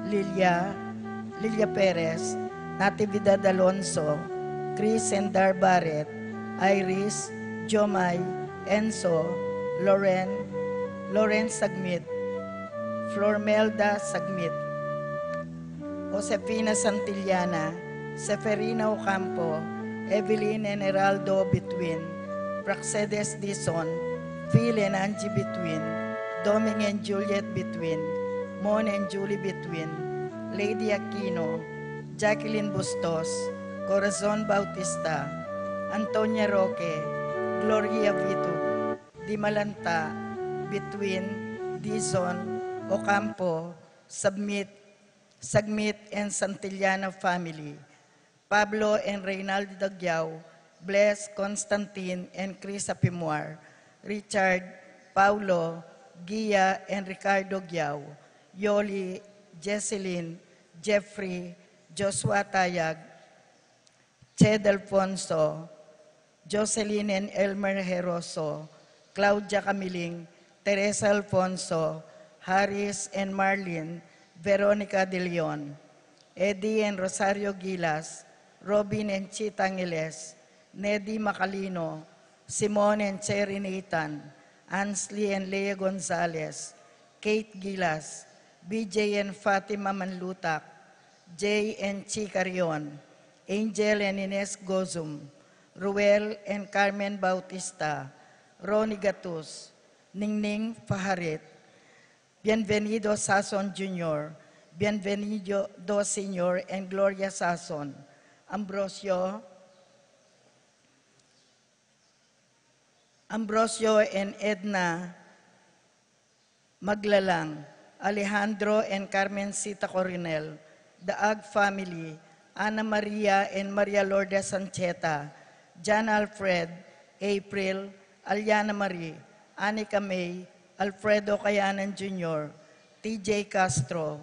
Lilia, Lilia Perez, Natividad Alonso, Chris and Dar Barret, Iris, Jomay, Enzo, Loren Sagmit, Flormelda Sagmit, Josefina Santillana, Seferina Ocampo, Evelyn and Heraldo Between, Praxedes Dizon, Phil and Angie Between, Doming and Juliet Between, Mon and Julie Between, Lady Aquino, Jacqueline Bustos, Corazon Bautista, Antonia Roque, Gloria Vitu, Dimalanta, Between, Dizon, Ocampo, Sagmit and Santillana family, Pablo and Reynaldo Dagyao, Bless, Constantine and Chris Apimwar, Richard, Paulo, Gia and Ricardo Gyao, Yoli, Jesseline, Jeffrey, Joshua Tayag, Ched Alfonso, Jocelyn and Elmer Heroso, Claudia Camiling, Teresa Alfonso, Harris and Marlene, Veronica De Leon, Eddie and Rosario Gilas, Robin and Chita Angeles, Neddy Macalino, Simone and Cherry Nathan, Ansley and Lea Gonzalez, Kate Gilas, BJ and Fatima Manlutak, Jay and Chika Rion, Angel and Ines Gozum, Ruel and Carmen Bautista, Ronnie Gatus, Ningning Faharit, Bienvenido Sason Jr., Bienvenido Sr. and Gloria Sason, Ambrosio and Edna Maglalang, Alejandro and Carmen Sita Coronel, the Ag family, Ana Maria and Maria Lourdes Sancheta, John Alfred, April, Aliana Marie, Anika May, Alfredo Cayanan Jr., TJ Castro,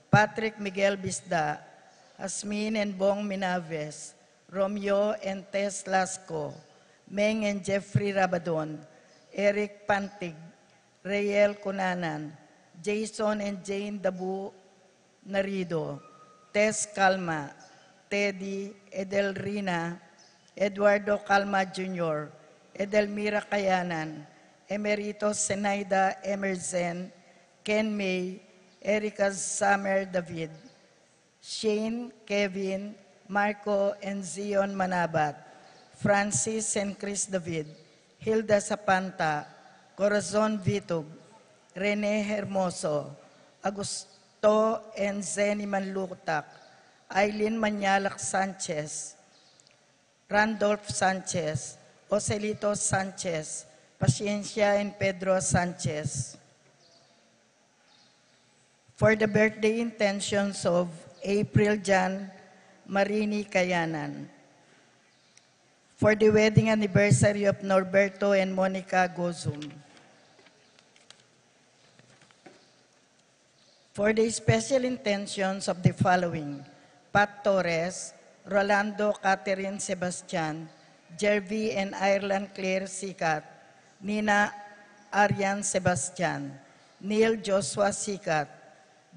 Patrick Miguel Bisda, Asmin and Bong Minaves, Romeo and Tess Lasco, Meng and Jeffrey Rabadon, Eric Pantig, Rayel Cunanan, Jason and Jane Dabu Narido, Tess Calma, Teddy, Edelrina, Eduardo Calma Jr., Edelmira Cayanan, Emerito Senaida Emerson, Ken May, Erica Summer David, Shane, Kevin, Marco and Zion Manabat, Francis and Chris David, Hilda Sapanta, Corazon Vitug, Rene Hermoso, Augusto and Zeni Manlutak, Aileen Manyalak Sanchez, Randolph Sanchez, Ocelito Sanchez, Paciencia and Pedro Sanchez. For the birthday intentions of April Jan Marini Cayanan. For the wedding anniversary of Norberto and Monica Gozum. For the special intentions of the following: Pat Torres, Rolando Catherine Sebastian, Jervy and Ireland Claire Sikat, Nina Arian Sebastian, Neil Joshua Sikat,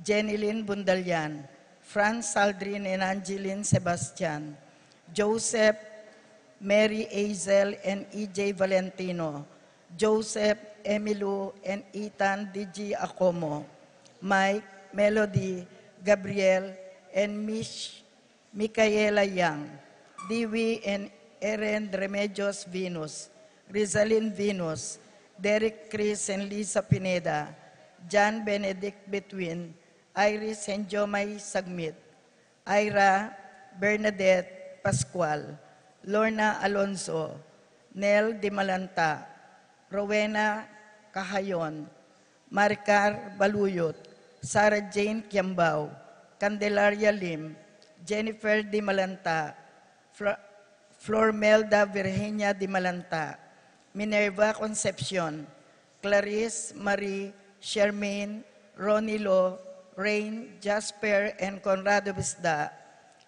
Jenilyn Bundalian, Franz Aldrin and Angeline Sebastian, Joseph, Mary Azel and EJ Valentino, Joseph, Emilu and Ethan DG Acomo, Mike, Melody, Gabriel, and Miss Micaela Yang, Dewey and Eren Remedios Venus, Rizalyn Venus, Derek Chris and Lisa Pineda, John Benedict Between, Iris and Jomay Sagmit, Ira, Bernadette Pascual, Lorna Alonso, Nel Dimalanta, Rowena Cahayon, Maricar Baluyot, Sarah Jane Kiambao, Candelaria Lim, Jennifer Dimalanta, Flormelda Virginia Dimalanta, Minerva Concepcion, Clarice Marie, Shermaine, Ronnie Lo, Rain, Jasper, and Conrado Bisda,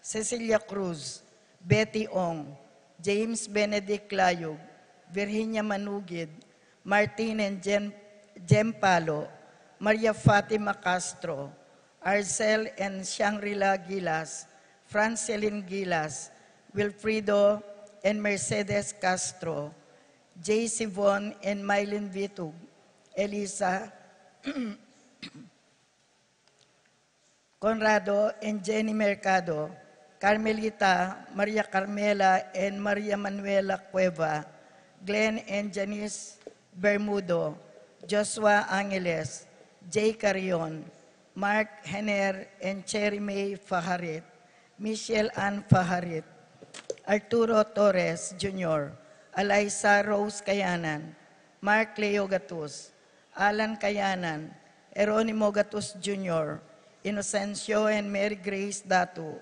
Cecilia Cruz, Betty Ong, James Benedict Layog, Virginia Manugid, Martin and Jem Palo, Maria Fatima Castro, Arcel and Shangri-La Gilas, Francelin Gilas, Wilfrido and Mercedes Castro, J. Sivon and Mylene Vitug, Elisa Conrado and Jenny Mercado, Carmelita, Maria Carmela and Maria Manuela Cueva, Glenn and Janice Bermudo, Joshua Angeles, Jay Carion, Mark Henner and Cherry May Faharit, Michelle Ann Faharit, Arturo Torres Jr., Alaysa Rose Kayanan, Mark Leo Gatus, Alan Kayanan, Eronimo Gatus Jr., Inocencio and Mary Grace Datu,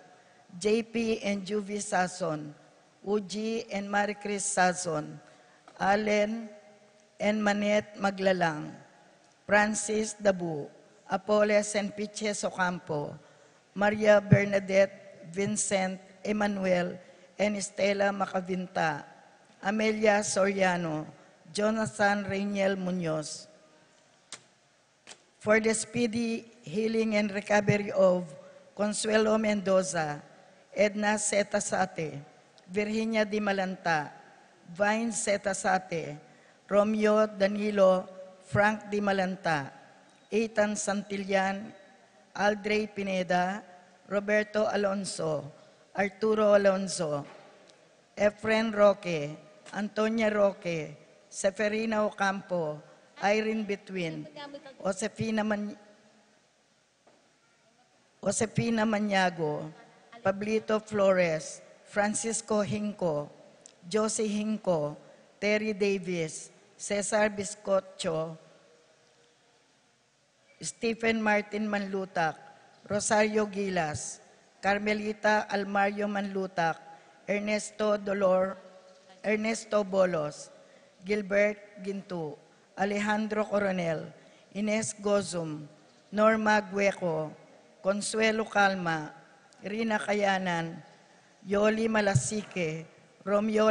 JP and Juvie Sason, Uji and Marie Chris Sason, Allen and Manette Maglalang, Francis Dabu, Apoles and Piches Ocampo, Maria Bernadette Vincent Emmanuel and Estela Macavinta, Amelia Soriano, Jonathan Reiniel Munoz. For the speedy healing and recovery of Consuelo Mendoza, Edna Setasate, Virginia Di Malanta, Vine Setasate, Romeo Danilo, Frank Di Malanta, Ethan Santillan, Aldrey Pineda, Roberto Alonso, Arturo Alonso, Efren Roque, Antonia Roque, Seferina Ocampo, Irene Betwin, Josefina Maniago, Pablito Flores, Francisco Hinco, Josie Hinco, Terry Davis, Cesar Biscotcho, Stephen Martin Manlutak, Rosario Gilas, Carmelita Almario Manlutak, Ernesto Bolos, Gilbert Gintu, Alejandro Coronel, Ines Gozum, Norma Gueco, Consuelo Calma, Rina Kayanan, Yoli Malasique, Romeo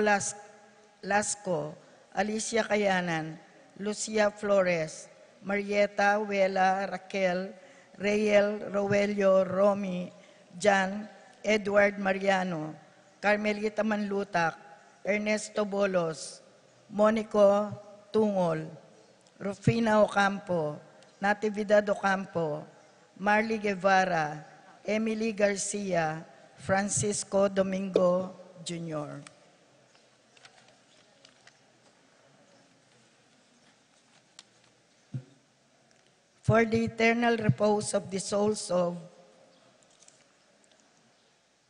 Lasco, Alicia Kayanan, Lucia Flores, Marieta Wela, Raquel, Reyel, Rogelio, Romy, Jan, Edward Mariano, Carmelita Manlutak, Ernesto Bolos, Monico Tungol, Rufina Ocampo, Natividad Ocampo, Marley Guevara, Emily Garcia, Francisco Domingo Jr. For the eternal repose of the souls of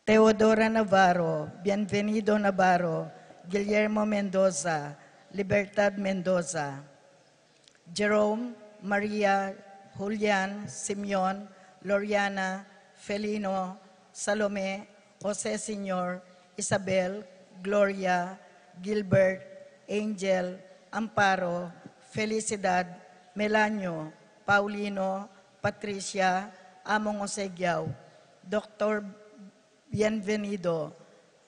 Teodora Navarro, Bienvenido Navarro, Guillermo Mendoza, Libertad Mendoza, Jerome, Maria, Julian, Simeon, Loriana, Felino, Salome, Jose Señor, Isabel, Gloria, Gilbert, Angel, Amparo, Felicidad, Melanio, Paulino, Patricia, Among Osegiao, Dr. Bienvenido,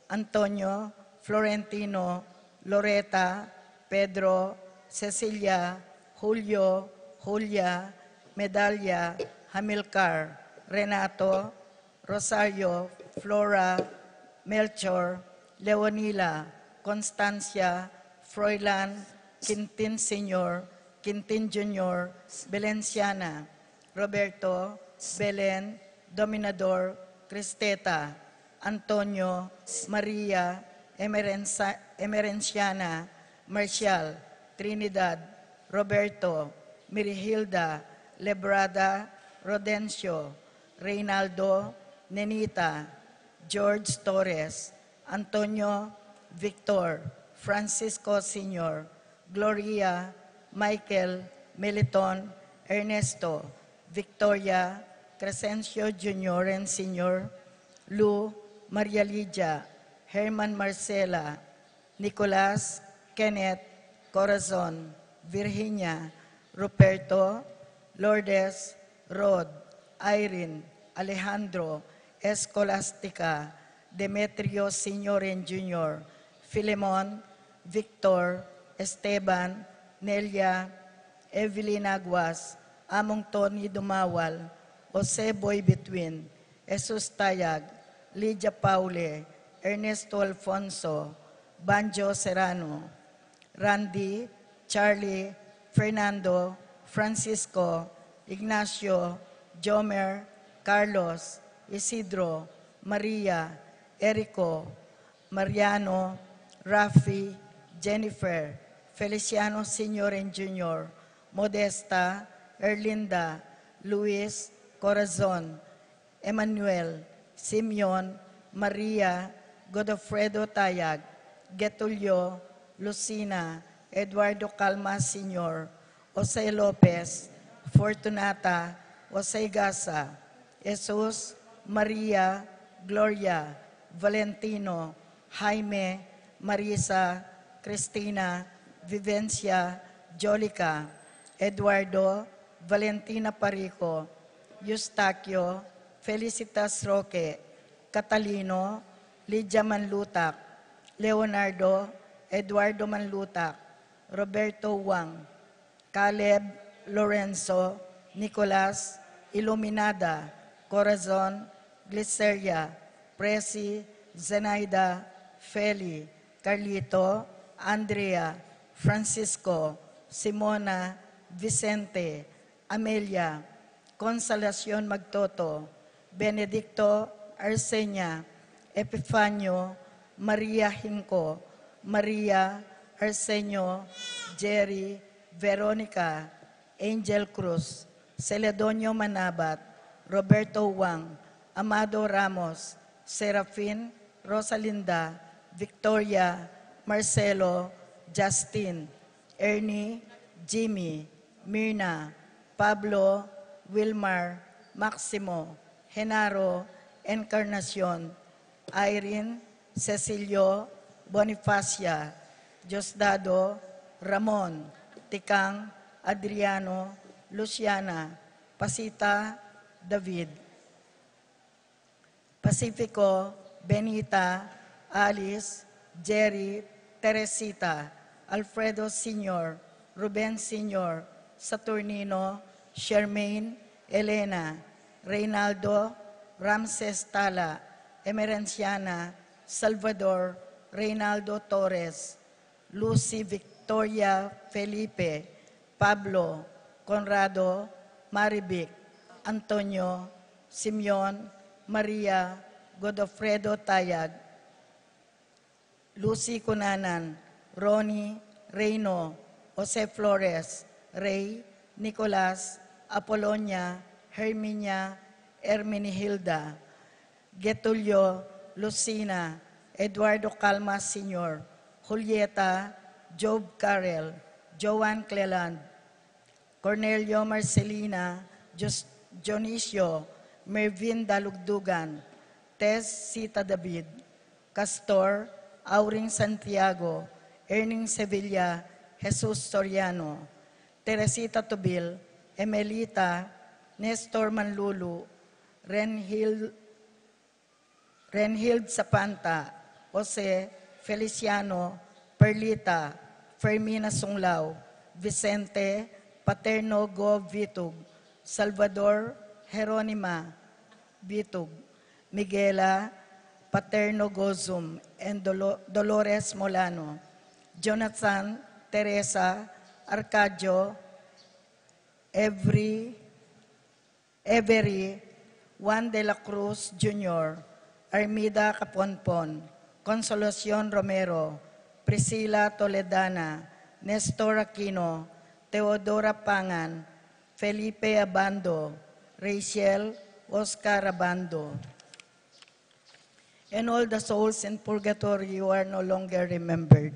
Antonio, Florentino, Loreta, Pedro, Cecilia, Julio, Julia, Medalla, Hamilcar, Renato, Rosario, Flora, Melchor, Leonila, Constancia, Froilan, Quintin Sr., Quintin Jr., Belenciana, Roberto, Belen, Dominador, Cristeta, Antonio, Maria, Emerenciana, Marcial, Trinidad, Roberto, Mirihilda, Lebrada, Rodencio, Reynaldo, Nenita, George Torres, Antonio, Victor, Francisco Sr., Gloria, Michael, Meliton, Ernesto, Victoria, Crescencio Jr. and Sr., Lou, Maria Lydia, Herman Marcela, Nicolas, Kenneth, Corazon, Virginia, Ruperto, Lourdes, Rod, Irene, Alejandro, Escolastica, Demetrio Sr. and Jr., Filemon, Victor, Esteban, Nelia, Evelyn Aguas, Among Tony Dumawal, Jose Boy Between, Jesus Tayag, Lydia Paule, Ernesto Alfonso, Banjo Serrano, Randy, Charlie, Fernando, Francisco, Ignacio, Jomer, Carlos, Isidro, Maria, Erico, Mariano, Rafi, Jennifer, Feliciano Sr. and Jr., Modesta, Erlinda, Luis, Corazon, Emmanuel, Simeon, Maria, Godofredo Tayag, Getulio, Lucina, Eduardo Calmas Sr., Jose Lopez, Fortunata, Jose Gasa, Jesus, Maria, Gloria, Valentino, Jaime, Marisa, Cristina, Vivencia, Jolica, Eduardo, Valentina Parico, Eustaquio, Felicitas Roque, Catalino, Lydia Manlutak, Leonardo, Eduardo Manlutak, Roberto Wang, Caleb, Lorenzo, Nicolas, Iluminada, Corazon, Glyceria, Presi, Zenaida, Feli, Carlito, Andrea, Francisco, Simona, Vicente, Amelia, Consolacion Magtoto, Benedicto Arsenia, Epifanio, Maria Hinco, Maria, Arsenio, Jerry, Veronica, Angel Cruz, Celedonio Manabat, Roberto Wang, Amado Ramos, Serafin, Rosalinda, Victoria, Marcelo, Justin, Ernie, Jimmy, Mirna, Pablo, Wilmar, Maximo, Genaro, Encarnacion, Irene, Cecilio, Bonifacia, Diosdado, Ramon, Tikang, Adriano, Luciana, Pasita, David, Pacifico, Benita, Alice, Jerry, Teresita, Alfredo Sr., Ruben Sr., Saturnino, Shermaine, Elena, Reynaldo, Ramses Tala, Emerenciana, Salvador, Reynaldo Torres, Lucy Victoria Felipe, Pablo, Conrado, Marivic, Antonio, Simeon, Maria, Godofredo Tayag, Lucy Cunanan, Ronnie, Reyno, Jose Flores, Ray, Nicolas, Apolonia, Herminia, Hermenihilda, Getulio, Lucina, Eduardo Calmas Sr., Julieta, Job Carrel, Joan Cleland, Cornelio Marcelina, Dionisio, Mervin Dalugdugan, Tess Sita David, Castor, Auring Santiago, Erning Sevilla, Jesus Soriano, Teresita Tubil, Emelita, Nestor Manlulu, Renhild Sapanta, Jose Feliciano, Perlita, Fermina Sunglao, Vicente, Paterno Go Vitug, Salvador Jeronima Vitug, Miguela, Paterno Gozum, and Dolores Molano, Jonathan, Teresa, Arcadio, Every, Juan de la Cruz Jr., Armida Caponpon, Consolacion Romero, Priscila Toledana, Nestor Aquino, Teodora Pangan, Felipe Abando, Rachel Oscar Abando. And all the souls in purgatory who are no longer remembered.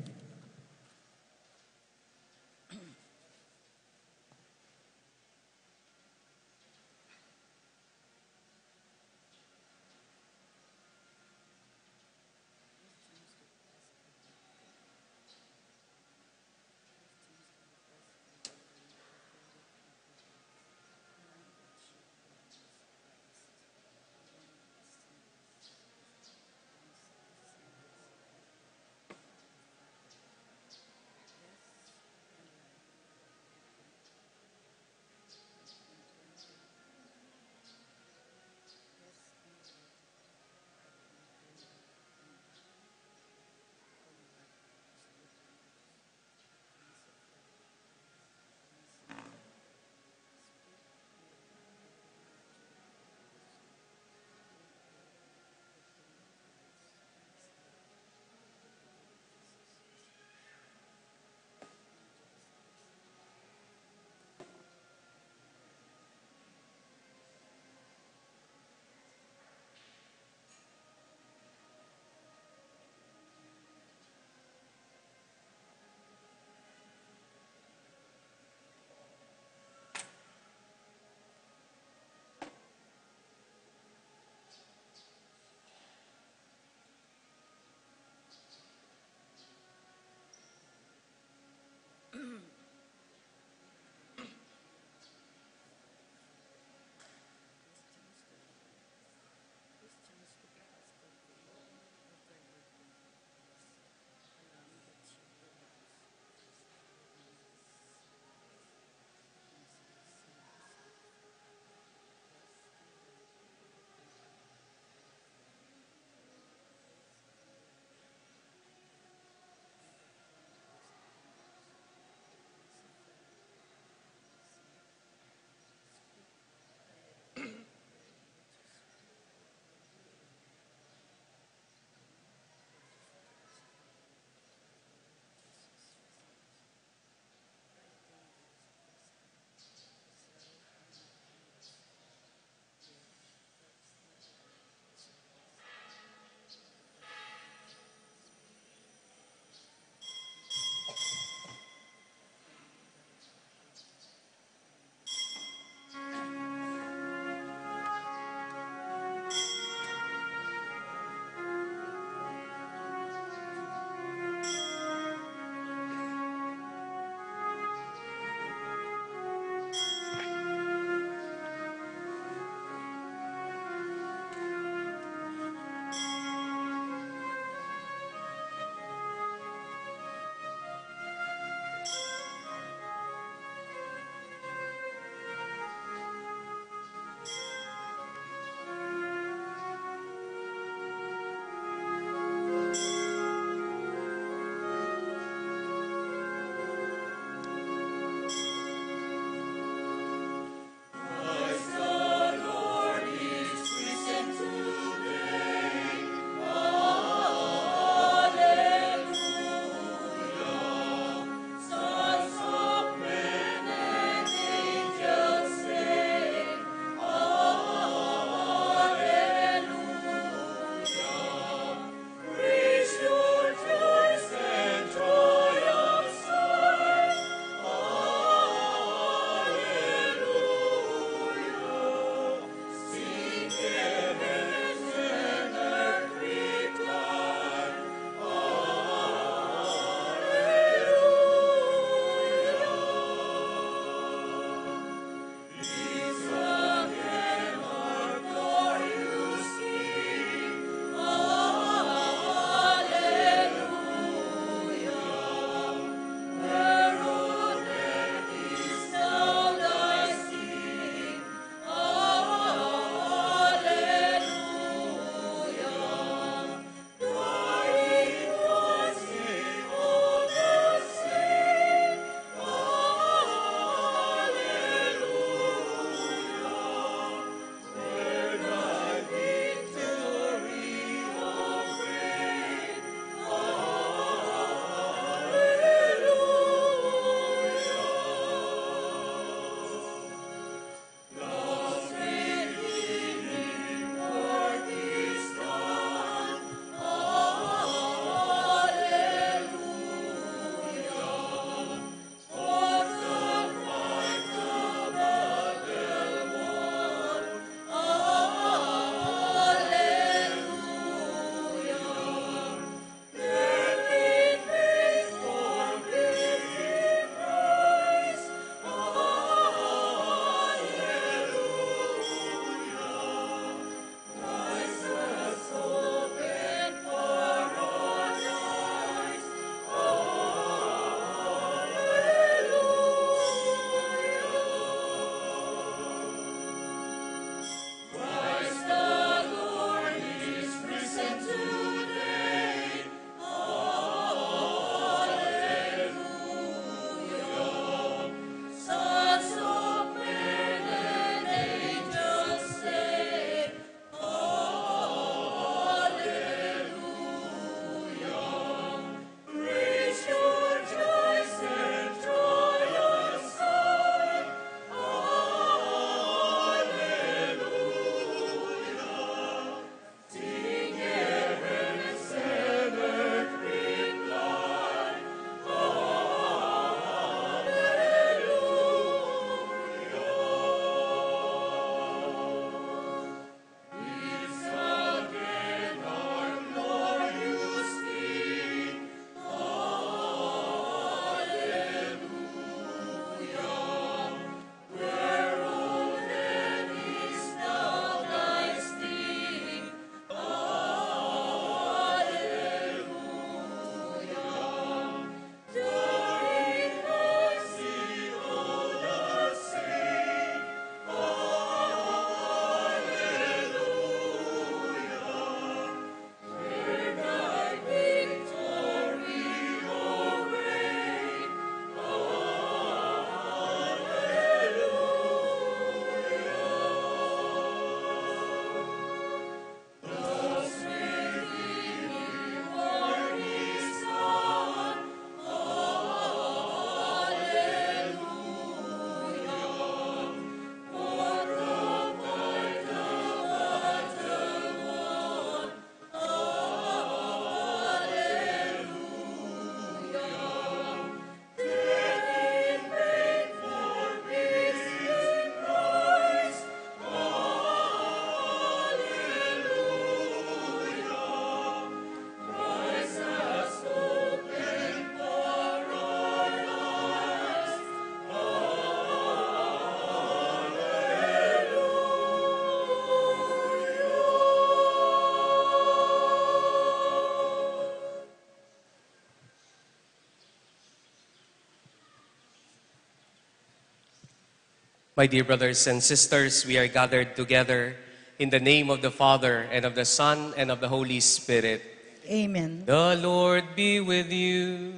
My dear brothers and sisters, we are gathered together in the name of the Father, and of the Son, and of the Holy Spirit. Amen. The Lord be with you.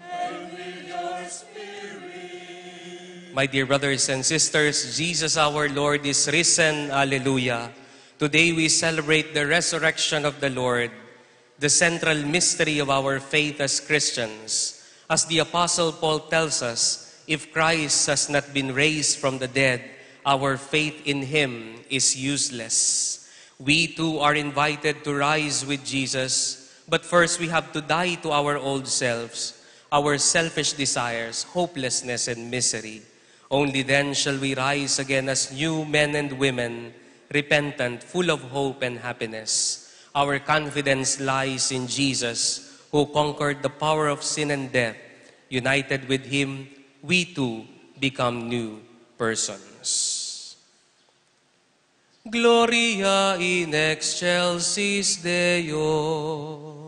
And with your spirit. My dear brothers and sisters, Jesus our Lord is risen. Alleluia. Today we celebrate the resurrection of the Lord, the central mystery of our faith as Christians. As the Apostle Paul tells us, if Christ has not been raised from the dead, our faith in Him is useless. We too are invited to rise with Jesus, but first we have to die to our old selves, our selfish desires, hopelessness, and misery. Only then shall we rise again as new men and women, repentant, full of hope and happiness. Our confidence lies in Jesus, who conquered the power of sin and death. United with Him, we too become new persons. Gloria in excelsis Deo.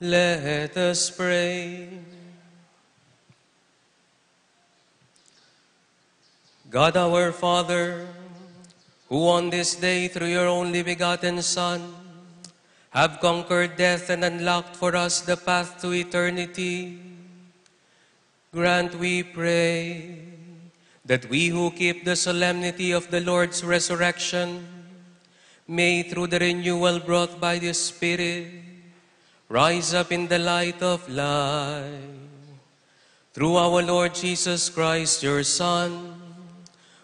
Let us pray. God our Father, who on this day through your only begotten Son have conquered death and unlocked for us the path to eternity, grant, we pray, that we who keep the solemnity of the Lord's resurrection may, through the renewal brought by the Spirit, rise up in the light of life. Through our Lord Jesus Christ, your Son,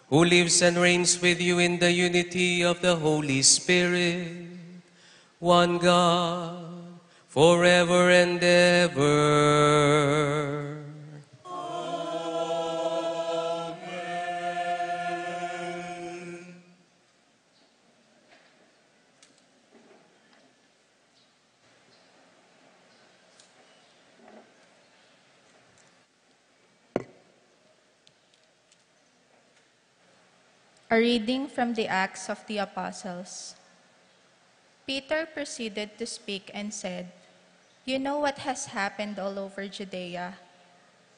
who lives and reigns with you in the unity of the Holy Spirit, one God, forever and ever. A reading from the Acts of the Apostles. Peter proceeded to speak and said, "You know what has happened all over Judea,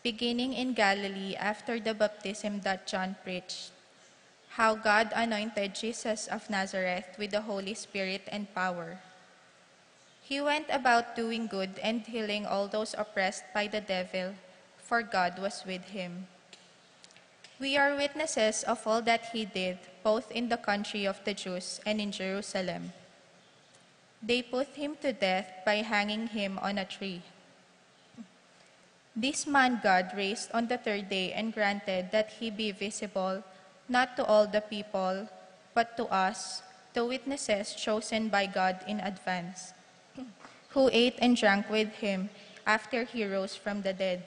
beginning in Galilee after the baptism that John preached, how God anointed Jesus of Nazareth with the Holy Spirit and power. He went about doing good and healing all those oppressed by the devil, for God was with him. We are witnesses of all that he did, both in the country of the Jews and in Jerusalem. They put him to death by hanging him on a tree. This man God raised on the third day and granted that he be visible, not to all the people, but to us, the witnesses chosen by God in advance, who ate and drank with him after he rose from the dead.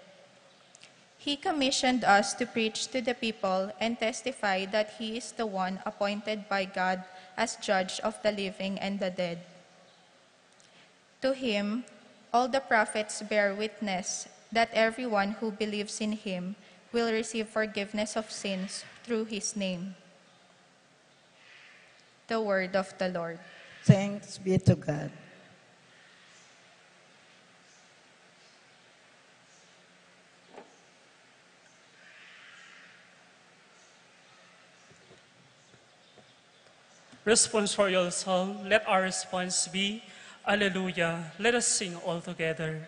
He commissioned us to preach to the people and testify that he is the one appointed by God as judge of the living and the dead. To him, all the prophets bear witness that everyone who believes in him will receive forgiveness of sins through his name." The word of the Lord. Thanks be to God. Responsorial Psalm, let our response be, Alleluia. Let us sing all together.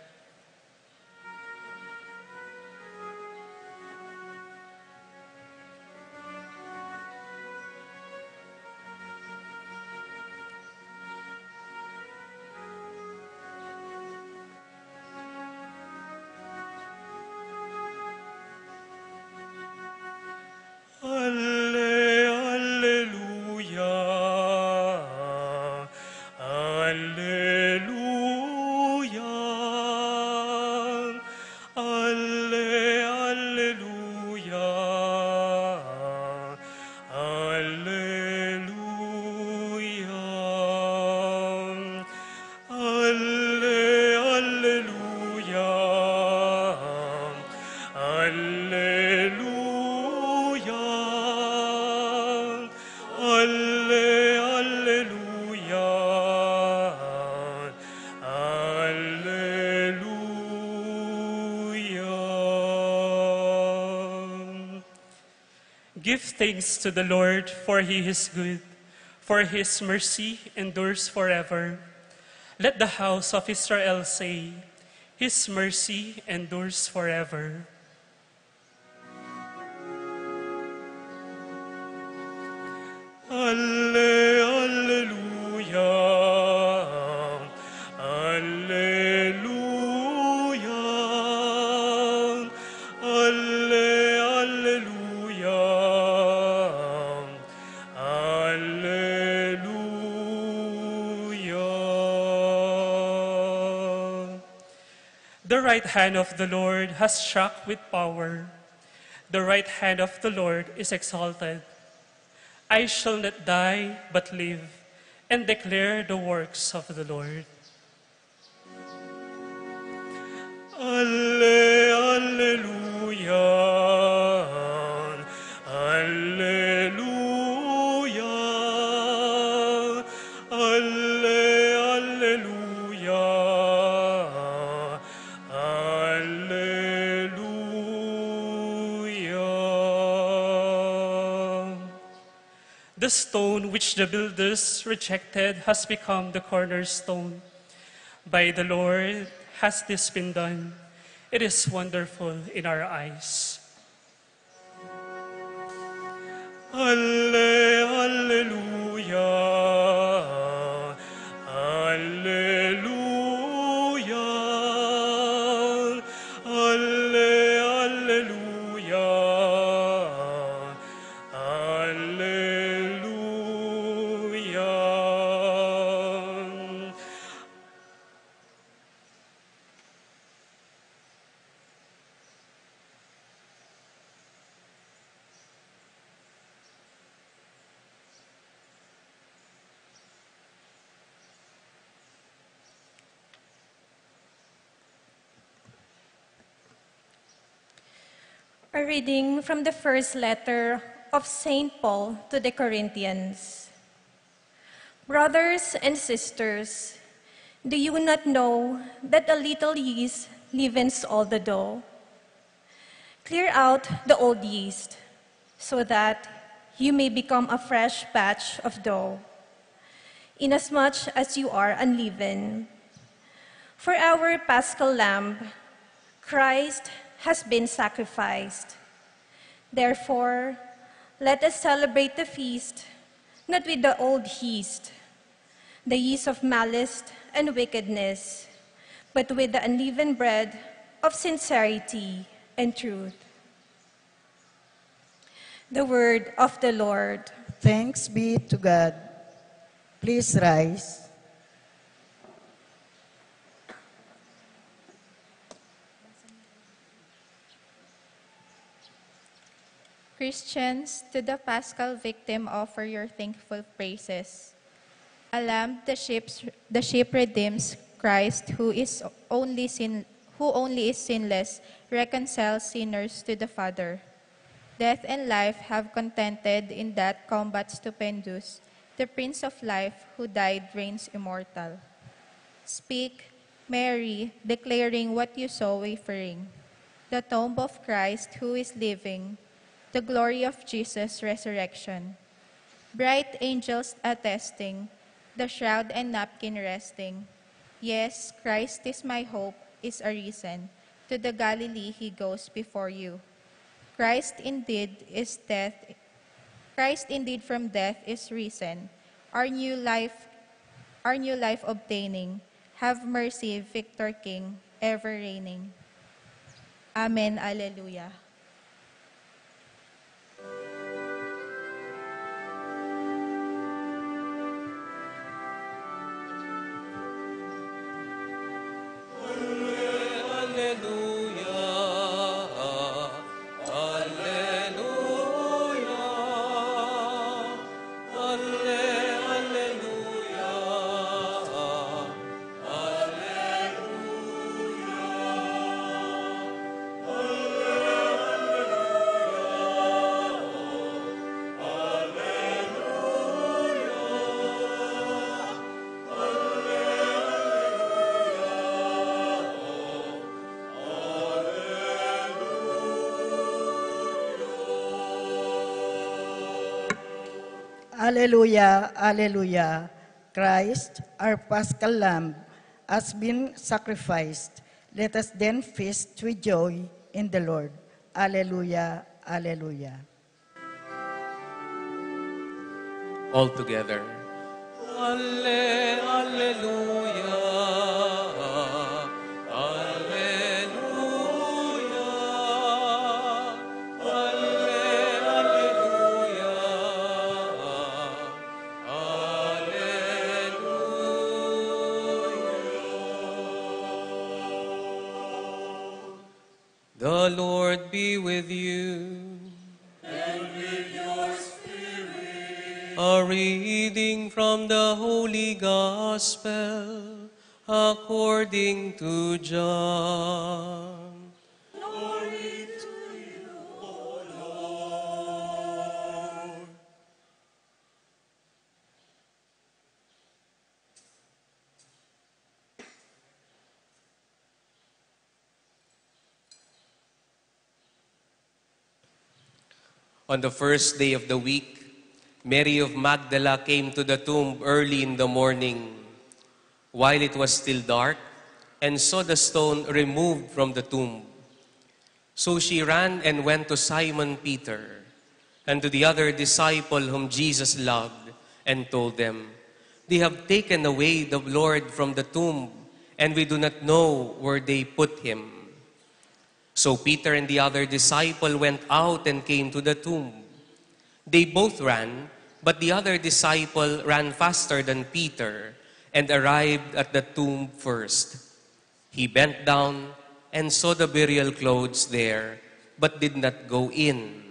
Give thanks to the Lord, for he is good, for his mercy endures forever. Let the house of Israel say, his mercy endures forever. Alleluia, alleluia, alleluia, alleluia. The right hand of the Lord has struck with power. The right hand of the Lord is exalted. I shall not die, but live, and declare the works of the Lord. Alleluia, alleluia, alleluia, alleluia. The stone which the builders rejected has become the cornerstone. By the Lord has this been done. It is wonderful in our eyes. Alleluia. Alleluia. Alleluia. Alleluia. A reading from the first letter of St. Paul to the Corinthians. Brothers and sisters, do you not know that a little yeast leavens all the dough? Clear out the old yeast so that you may become a fresh batch of dough, inasmuch as you are unleavened. For our paschal lamb, Christ has been sacrificed. Therefore, let us celebrate the feast, not with the old yeast, the yeast of malice and wickedness, but with the unleavened bread of sincerity and truth. The word of the Lord. Thanks be to God. Please rise. Christians, to the Paschal victim offer your thankful praises. A lamb the sheep redeems, Christ, who only is sinless, reconciles sinners to the Father. Death and life have contented in that combat stupendous. The Prince of Life, who died, reigns immortal. Speak, Mary, declaring what you saw wafering. The tomb of Christ, who is living, the glory of Jesus' resurrection. Bright angels attesting, the shroud and napkin resting. Yes, Christ is my hope, is arisen. To the Galilee he goes before you. Christ indeed from death is risen. Our new life obtaining. Have mercy, Victor King, ever reigning. Amen. Alleluia. Alleluia, alleluia. Christ, our paschal lamb, has been sacrificed. Let us then feast with joy in the Lord. Alleluia, alleluia. All together. Alleluia. The Lord be with you. And with your spirit. A reading from the Holy Gospel according to John. Glory to you, O Lord. On the first day of the week, Mary of Magdala came to the tomb early in the morning, while it was still dark, and saw the stone removed from the tomb. So she ran and went to Simon Peter and to the other disciple whom Jesus loved, and told them, "They have taken away the Lord from the tomb, and we do not know where they put him." So Peter and the other disciple went out and came to the tomb. They both ran, but the other disciple ran faster than Peter and arrived at the tomb first. He bent down and saw the burial clothes there, but did not go in.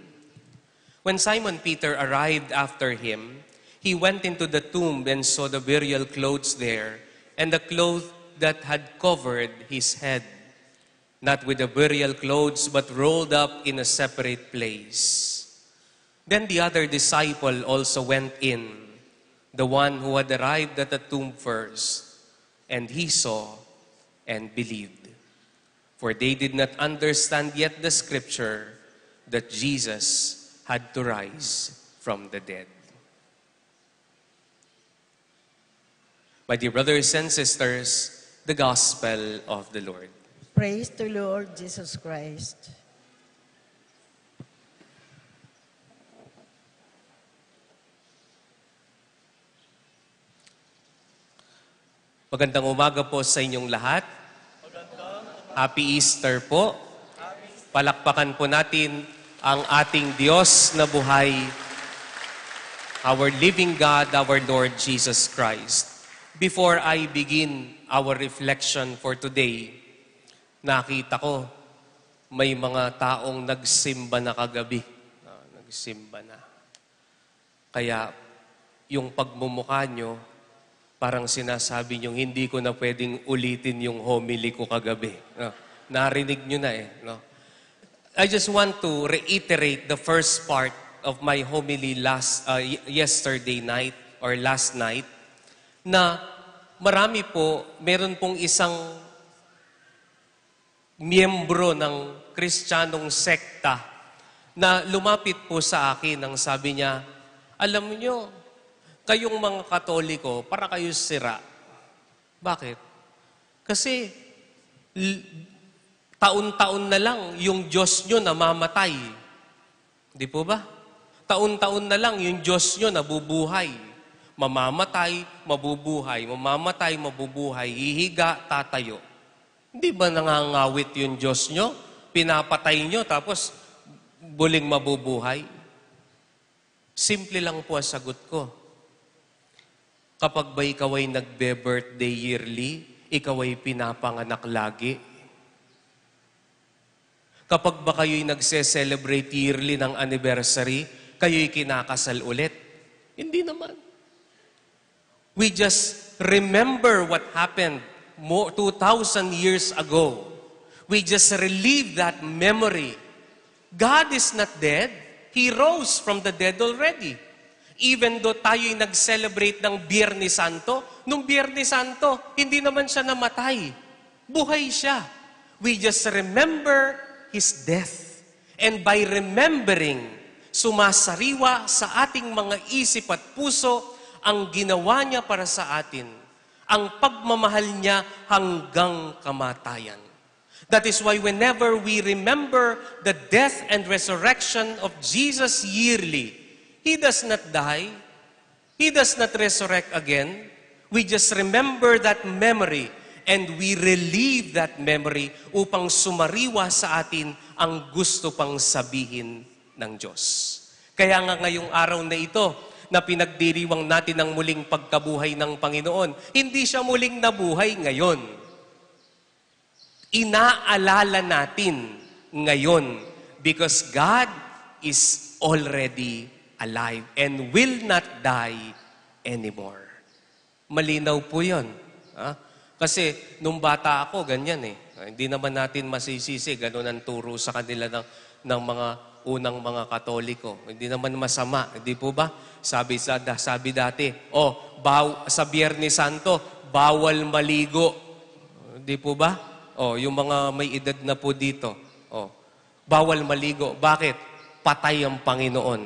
When Simon Peter arrived after him, he went into the tomb and saw the burial clothes there, and the cloth that had covered his head, not with the burial clothes, but rolled up in a separate place. Then the other disciple also went in, the one who had arrived at the tomb first, and he saw and believed. For they did not understand yet the scripture that Jesus had to rise from the dead. My dear brothers and sisters, the gospel of the Lord. Praise to Lord Jesus Christ. Magandang umaga po sa inyong lahat. Happy Easter po. Palakpakan po natin ang ating Diyos na buhay, our living God, our Lord Jesus Christ. Before I begin our reflection for today, nakita ko may mga taong nagsimba na kagabi. Nagsimba na. Kaya yung pagmumukha nyo, parang sinasabi nyo, hindi ko na pwedeng ulitin yung homily ko kagabi. No? Narinig nyo na eh. No? I just want to reiterate the first part of my homily yesterday night or last night, na marami po, meron pong isang miyembro ng Kristiyanong sekta na lumapit po sa akin ang sabi niya, alam niyo, kayong mga Katoliko, para kayo sira. Bakit? Kasi taon-taon na lang yung Diyos nyo namamatay. Di po ba? Taon-taon na lang yung Diyos nyo nabubuhay. Mamamatay, mabubuhay. Mamamatay, mabubuhay. Hihiga, tatayo. Hindi ba nangangawit yung Diyos nyo? Pinapatay nyo, tapos buling mabubuhay? Simple lang po ang sagot ko. Kapag ba ikaw ay nagbe-birthday yearly, ikaw ay pinapanganak lagi? Kapag ba kayo'y nagse-celebrate yearly ng anniversary, kayo'y kinakasal ulit? Hindi naman. We just remember what happened 2,000 years ago. We just relive that memory. God is not dead. He rose from the dead already. Even though tayo'y nag-celebrate ng Biyernes Santo, nung Biyernes Santo, hindi naman siya namatay. Buhay siya. We just remember His death. And by remembering, sumasariwa sa ating mga isip at puso ang ginawa niya para sa atin, ang pagmamahal niya hanggang kamatayan. That is why whenever we remember the death and resurrection of Jesus yearly, He does not die. He does not resurrect again. We just remember that memory and we relive that memory upang sumariwa sa atin ang gusto pang sabihin ng Diyos. Kaya nga ngayong araw na ito, na pinagdiriwang natin ang muling pagkabuhay ng Panginoon, hindi siya muling nabuhay ngayon. Inaalala natin ngayon because God is already alive and will not die anymore. Malinaw po yun. Kasi nung bata ako, ganyan eh. Hindi naman natin masisisi, ganun ang turo sa kanila ng mga unang mga Katoliko. Hindi naman masama, hindi po ba? Sabi dati, sa Biyernes Santo, bawal maligo. Hindi po ba? Yung mga may edad na po dito, bawal maligo. Bakit? Patay ang Panginoon.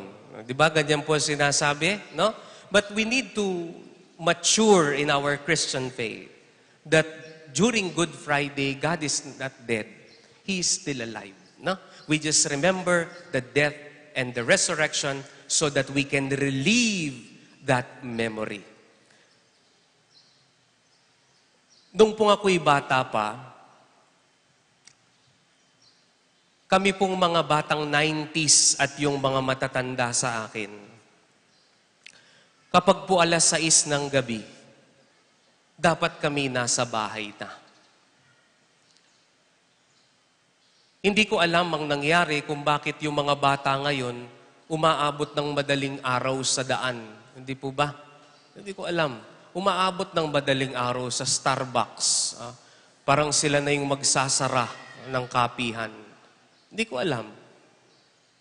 Di ba? Ganyan po sinasabi, no? But we need to mature in our Christian faith that during Good Friday, God is not dead. He is still alive, no? We just remember the death and the resurrection so that we can relieve that memory. Nung pong ako'y bata pa, kami pong mga batang 90s at yung mga matatanda sa akin, kapag po 6:00 ng gabi, dapat kami nasa bahay na. Hindi ko alam ang nangyari kung bakit yung mga bata ngayon umaabot ng madaling araw sa daan. Hindi po ba? Hindi ko alam. Umaabot ng madaling araw sa Starbucks. Parang sila na yung magsasara ng kapihan. Hindi ko alam.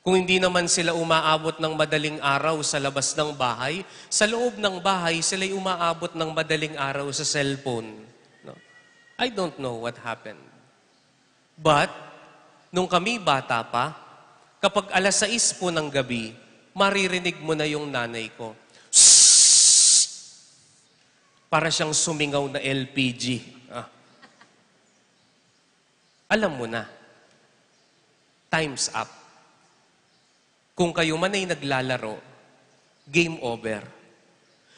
Kung hindi naman sila umaabot ng madaling araw sa labas ng bahay, sa loob ng bahay, sila'y umaabot ng madaling araw sa cellphone. No? I don't know what happened. But, nung kami bata pa, kapag 6:00 po ng gabi, maririnig mo na yung nanay ko. Shhh! Para siyang sumingaw na LPG. Alam mo na, time's up. Kung kayo man ay naglalaro, game over.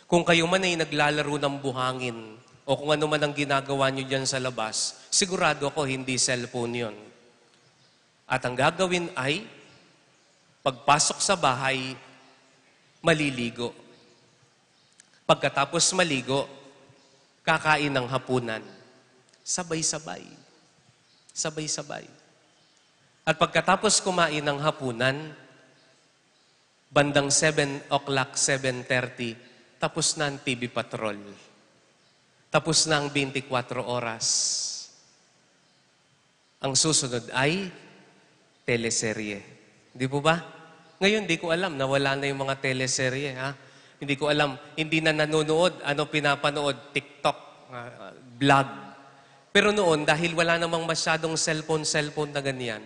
Kung kayo man ay naglalaro ng buhangin, o kung ano man ang ginagawa nyo dyan sa labas, sigurado ako hindi cellphone yon. At ang gagawin ay, pagpasok sa bahay, maliligo. Pagkatapos maligo, kakain ng hapunan. Sabay-sabay. Sabay-sabay. At pagkatapos kumain ng hapunan, bandang 7:00, 7:30, tapos na ang TV Patrol. Tapos na ang 24 oras. Ang susunod ay teleserye. Di po ba? Ngayon, di ko alam, nawala na yung mga teleserye. Ha? Hindi ko alam, hindi na nanonood, ano pinapanood, TikTok, vlog. Pero noon, dahil wala namang masyadong cellphone na ganyan,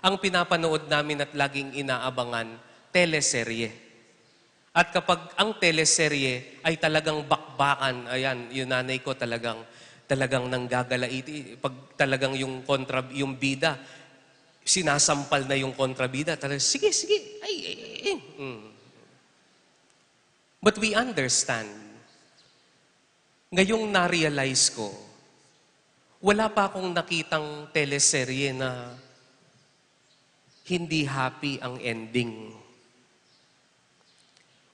ang pinapanood namin at laging inaabangan, teleserye. At kapag ang teleserye ay talagang bakbakan, ayan, yung nanay ko talagang nanggagalaiti. Pag talagang yung bida, sinasampal na yung kontrabida. Talagang, sige. But we understand. Ngayong na-realize ko, wala pa akong nakitang teleserye na hindi happy ang ending.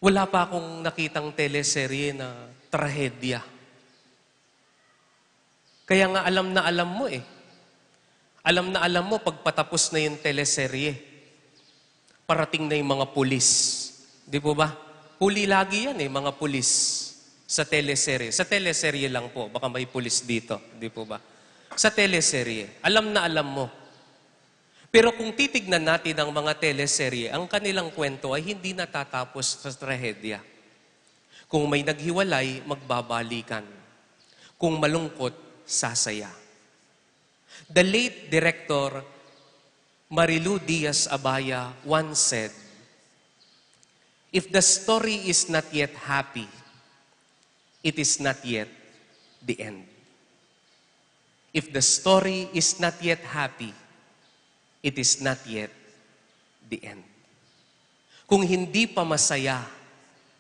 Wala pa akong nakitang teleserye na trahedya. Kaya nga alam mo eh. Alam mo pag patapos na yung teleserye. Parating na yung mga pulis. Di po ba? Huli lagi yan eh, mga pulis sa teleserye. Sa teleserye lang po, baka may pulis dito. Di po ba? Sa teleserye, alam mo. Pero kung titignan natin ang mga teleserye, ang kanilang kwento ay hindi natatapos sa trahedya. Kung may naghiwalay, magbabalikan. Kung malungkot, sasaya. The late director Marilu Diaz-Abaya once said, "If the story is not yet happy, it is not yet the end." If the story is not yet happy, it is not yet the end. Kung hindi pa masaya,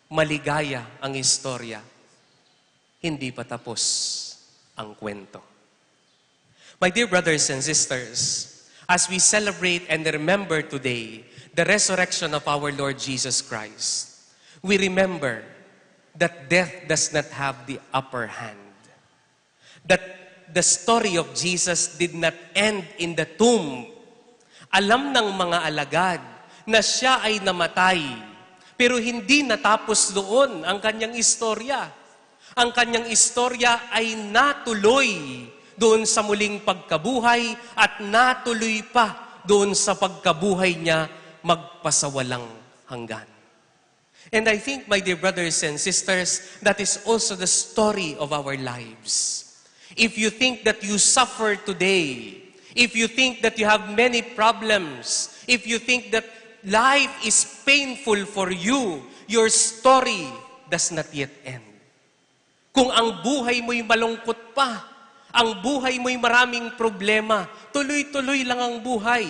maligaya ang istorya, hindi pa tapos ang kwento. My dear brothers and sisters, as we celebrate and remember today the resurrection of our Lord Jesus Christ, we remember that death does not have the upper hand. That the story of Jesus did not end in the tomb. Alam ng mga alagad na siya ay namatay, pero hindi natapos doon ang kanyang istorya. Ang kanyang istorya ay natuloy doon sa muling pagkabuhay at natuloy pa doon sa pagkabuhay niya magpasawalang hanggan. And I think, my dear brothers and sisters, that is also the story of our lives. If you think that you suffer today, if you think that you have many problems, if you think that life is painful for you, your story does not yet end. Kung ang buhay mo'y malungkot pa, ang buhay mo'y maraming problema, tuloy-tuloy lang ang buhay.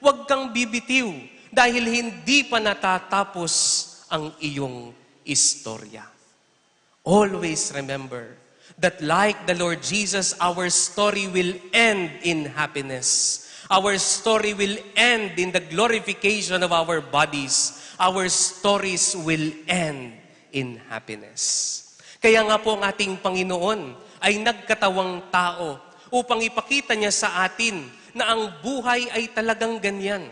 Huwag kang bibitiw. dahil hindi pa natatapos ang iyong istorya. Always remember that like the Lord Jesus, our story will end in happiness. Our story will end in the glorification of our bodies. Our stories will end in happiness. Kaya nga po ang ating Panginoon ay nagkatawang tao upang ipakita niya sa atin na ang buhay ay talagang ganyan.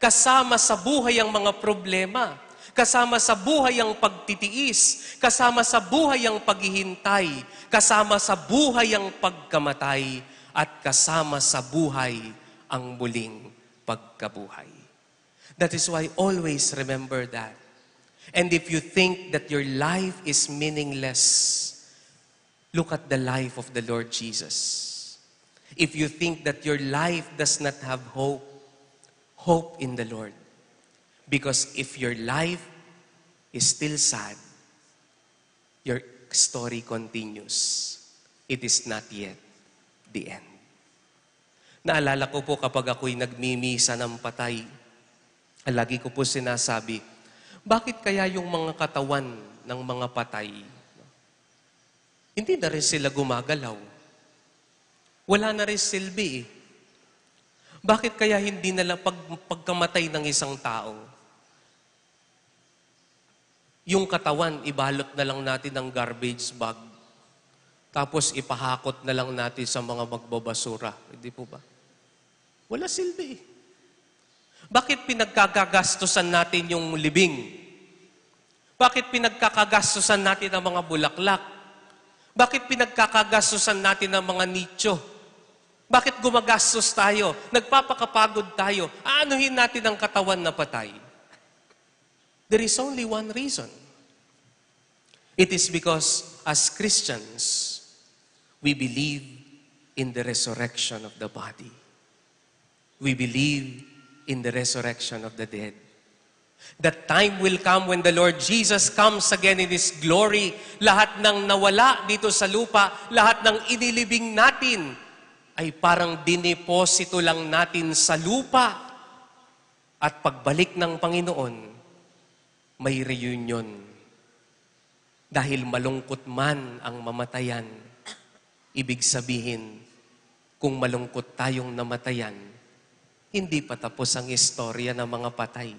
Kasama sa buhay ang mga problema, kasama sa buhay ang pagtitiis, kasama sa buhay ang paghihintay, kasama sa buhay ang pagkamatay, at kasama sa buhay ang muling pagkabuhay. That is why always remember that. And if you think that your life is meaningless, look at the life of the Lord Jesus. If you think that your life does not have hope, hope in the Lord. Because if your life is still sad, your story continues. It is not yet the end. Naalala ko po kapag ako'y nagmimisa ng patay, lagi ko po sinasabi, bakit kaya yung mga katawan ng mga patay, hindi na rin sila gumagalaw? Wala na rin silbi eh. Bakit kaya hindi nila pagkamatay ng isang tao, yung katawan, ibalot na lang natin ng garbage bag, tapos ipahakot na lang natin sa mga magbabasura. Hindi po ba? Wala silbi eh. Bakit pinagkakagastusan natin yung libing? Bakit pinagkakagastusan natin ang mga bulaklak? Bakit pinagkakagastusan natin ang mga nicho? Bakit gumagastos tayo? Nagpapakapagod tayo? Aanuhin natin ang katawan na patay? There is only one reason. It is because as Christians, we believe in the resurrection of the body. We believe in the resurrection of the dead. That time will come when the Lord Jesus comes again in His glory. Lahat ng nawala dito sa lupa, lahat ng inilibing natin, ay parang dineposito lang natin sa lupa. At pagbalik ng Panginoon, may reunion. Dahil malungkot man ang mamatayan, ibig sabihin, kung malungkot tayong namatayan, hindi pa tapos ang istorya ng mga patay.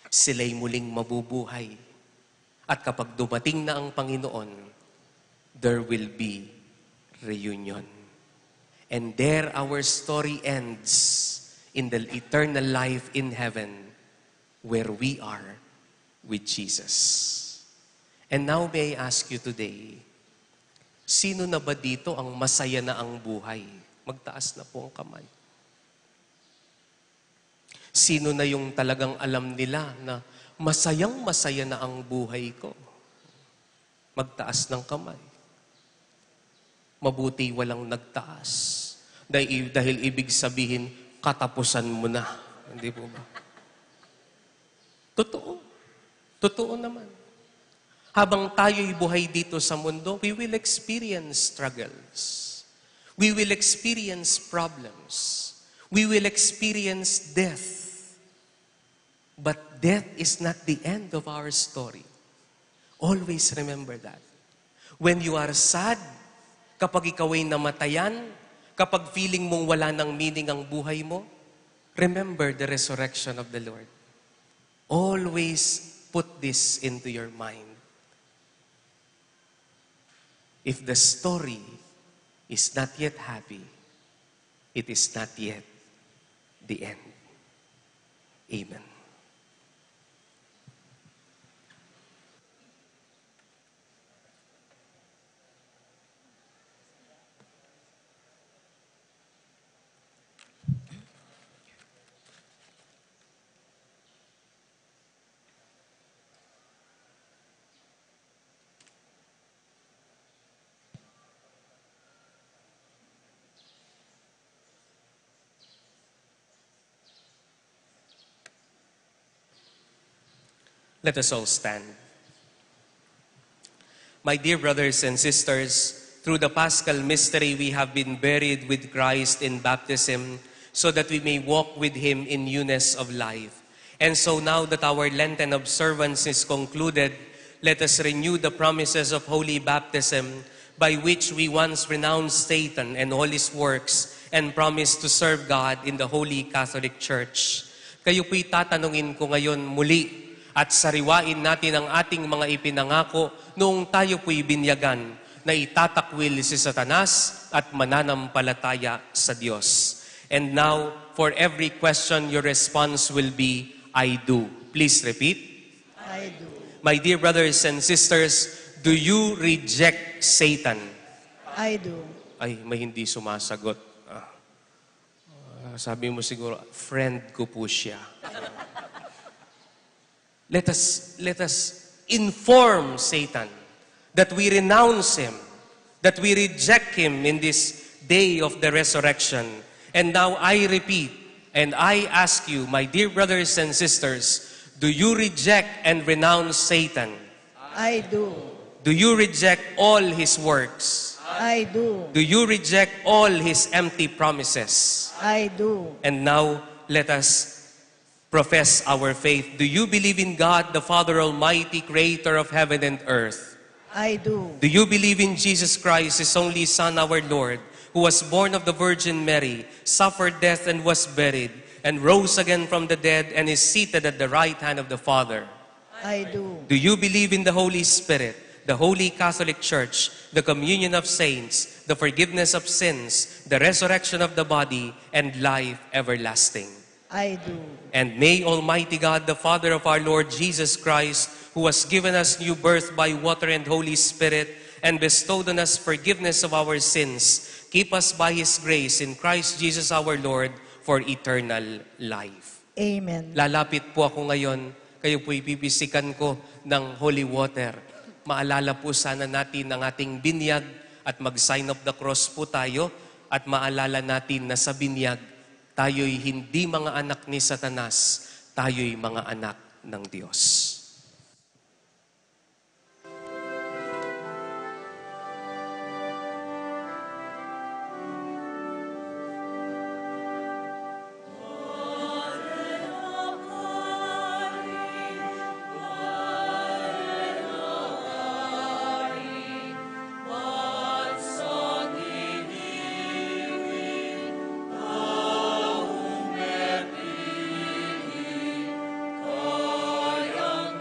Sila'y muling mabubuhay. At kapag dumating na ang Panginoon, there will be reunion. And there our story ends in the eternal life in heaven where we are with Jesus. And now may I ask you today, sino na ba dito ang masaya na ang buhay? Magtaas na po ang kamay. Sino na yung talagang alam nila na masayang-masaya na ang buhay ko? Magtaas ng kamay. Mabuti walang nagtaas. Dahil ibig sabihin, katapusan mo na. Hindi po ba? Totoo. Totoo naman. Habang tayo'y buhay dito sa mundo, we will experience struggles. We will experience problems. We will experience death. But death is not the end of our story. Always remember that. When you are sad, kapag ikaw ay namatayan, kapag feeling mong wala ng meaning ang buhay mo, remember the resurrection of the Lord. Always put this into your mind. If the story is not yet happy, it is not yet the end. Amen. Let us all stand. My dear brothers and sisters, through the Paschal mystery, we have been buried with Christ in baptism so that we may walk with Him in newness of life. And so now that our Lenten observance is concluded, let us renew the promises of holy baptism by which we once renounced Satan and all his works and promised to serve God in the Holy Catholic Church. Kayo po'y tatanungin ko ngayon muli at sariwain natin ang ating mga ipinangako noong tayo po'y binyagan na itatakwil si Satanas at mananampalataya sa Diyos. And now, for every question, your response will be, I do. Please repeat. I do. My dear brothers and sisters, do you reject Satan? I do. Ay, may hindi sumasagot. Sabi mo siguro, friend ko po siya. Let us inform Satan that we renounce him, that we reject him in this day of the resurrection. And now I repeat, and I ask you, my dear brothers and sisters, do you reject and renounce Satan? I do. Do you reject all his works? I do. Do you reject all his empty promises? I do. And now, let us profess our faith. Do you believe in God, the Father Almighty, creator of heaven and earth? I do. Do you believe in Jesus Christ, his only Son, our Lord, who was born of the Virgin Mary, suffered death and was buried, and rose again from the dead and is seated at the right hand of the Father? I do. Do you believe in the Holy Spirit, the Holy Catholic Church, the communion of saints, the forgiveness of sins, the resurrection of the body, and life everlasting? I do. And may Almighty God, the Father of our Lord Jesus Christ, who has given us new birth by water and Holy Spirit, and bestowed on us forgiveness of our sins, keep us by His grace in Christ Jesus our Lord for eternal life. Amen. Lalapit po ako ngayon, kayo po'y pipisikan ko ng holy water. Maalala po sana natin ang ating binyag at mag-sign of the cross po tayo at maalala natin na sa binyag, tayo'y hindi mga anak ni Satanas, tayo'y mga anak ng Diyos. Young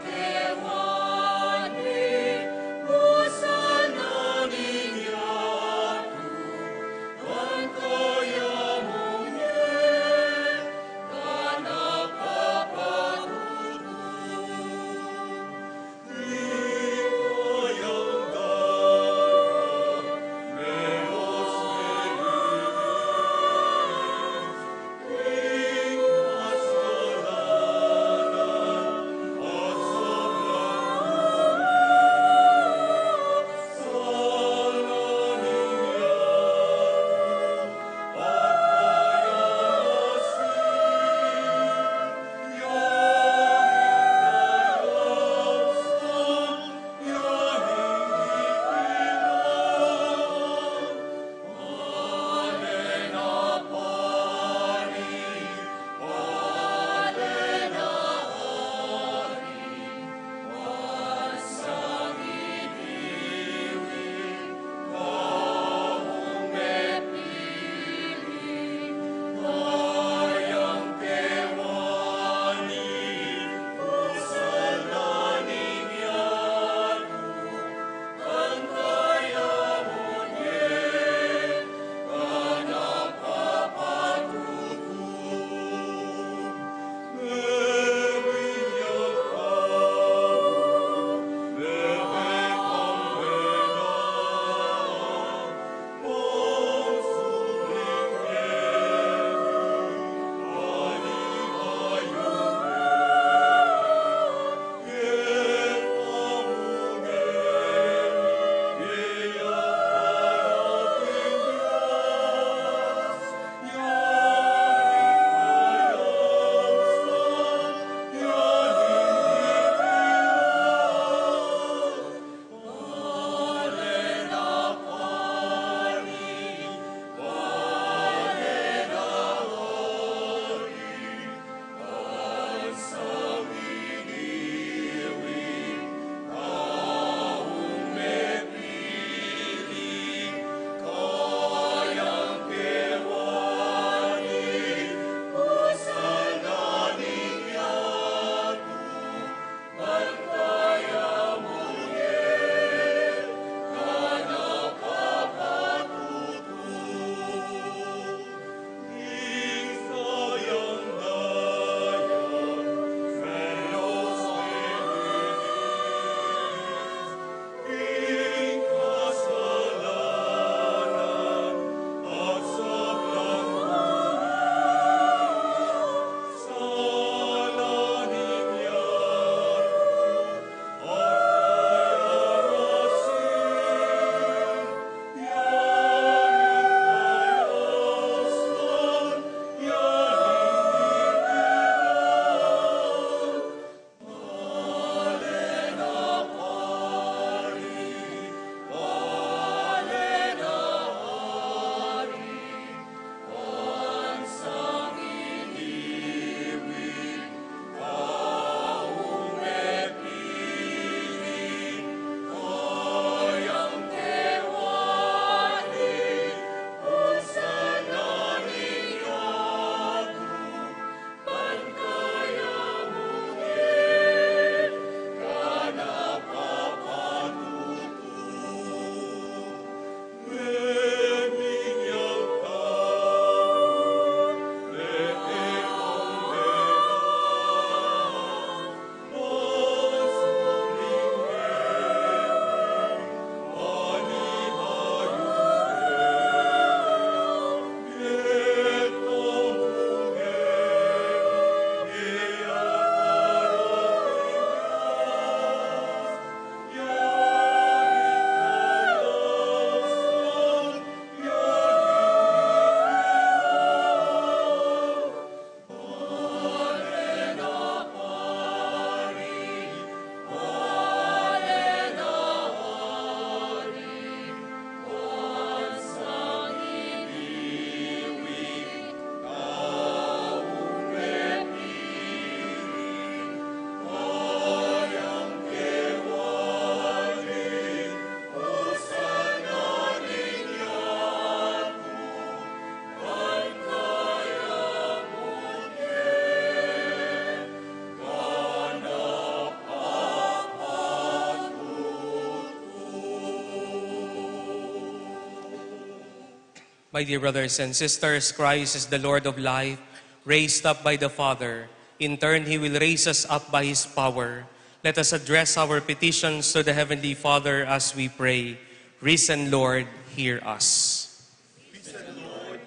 My dear brothers and sisters, Christ is the Lord of life, raised up by the Father. In turn, He will raise us up by His power. Let us address our petitions to the Heavenly Father as we pray. Risen Lord, hear us.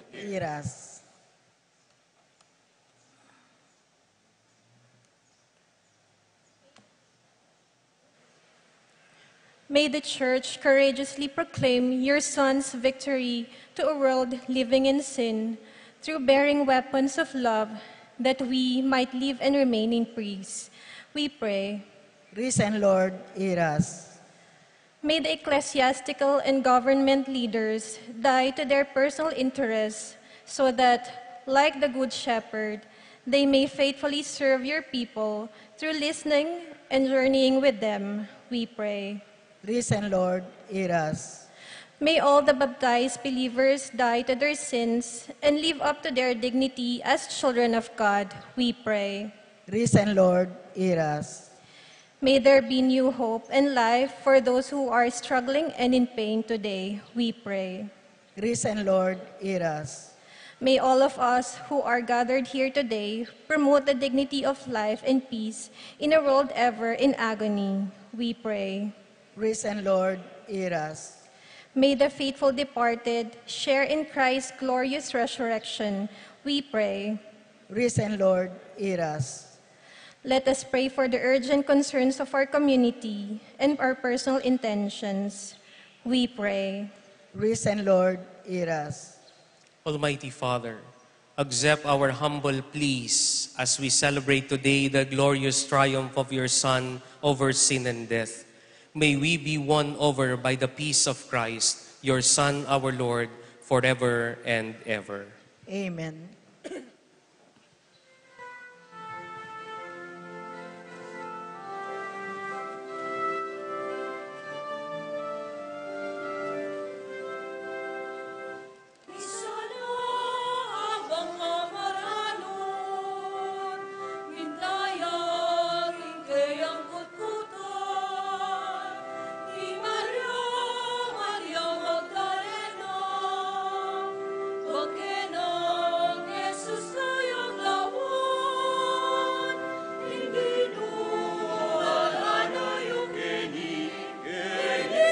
Hear us. May the Church courageously proclaim your Son's victory to a world living in sin through bearing weapons of love, that we might live and remain in peace. We pray. Risen Lord, hear us. May the ecclesiastical and government leaders die to their personal interests, so that, like the Good Shepherd, they may faithfully serve your people through listening and journeying with them. We pray. Risen Lord, hear us. May all the baptized believers die to their sins and live up to their dignity as children of God. We pray. Risen Lord, hear us. May there be new hope and life for those who are struggling and in pain today. We pray. Risen Lord, hear us. May all of us who are gathered here today promote the dignity of life and peace in a world ever in agony. We pray. Risen Lord, hear us. May the faithful departed share in Christ's glorious resurrection. We pray. Risen Lord, hear us. Let us pray for the urgent concerns of our community and our personal intentions. We pray. Risen Lord, hear us. Almighty Father, accept our humble pleas as we celebrate today the glorious triumph of your Son over sin and death. May we be won over by the peace of Christ, your Son, our Lord, forever and ever. Amen. Isana abang amaranon, mintayang ingkayang kutkutan, ni Maria, Maria Magdalena, pagkenang Jesus sayang lawan, ibinualan na yung keni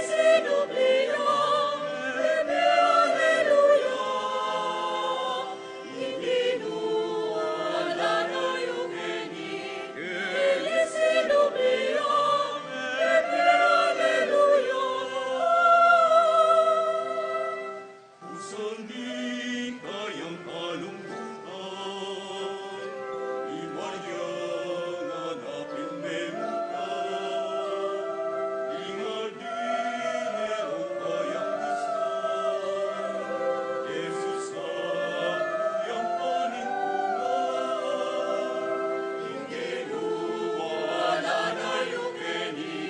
sinubliang, bebe aleluya, ibinualan na yung keni sinubliang, bebe aleluya. Usandin kayang kalungkutan, ni Maria nanapin memukan, ingat dinero kayang istan, Jesus yang paningkungan, inggenualan na yung keni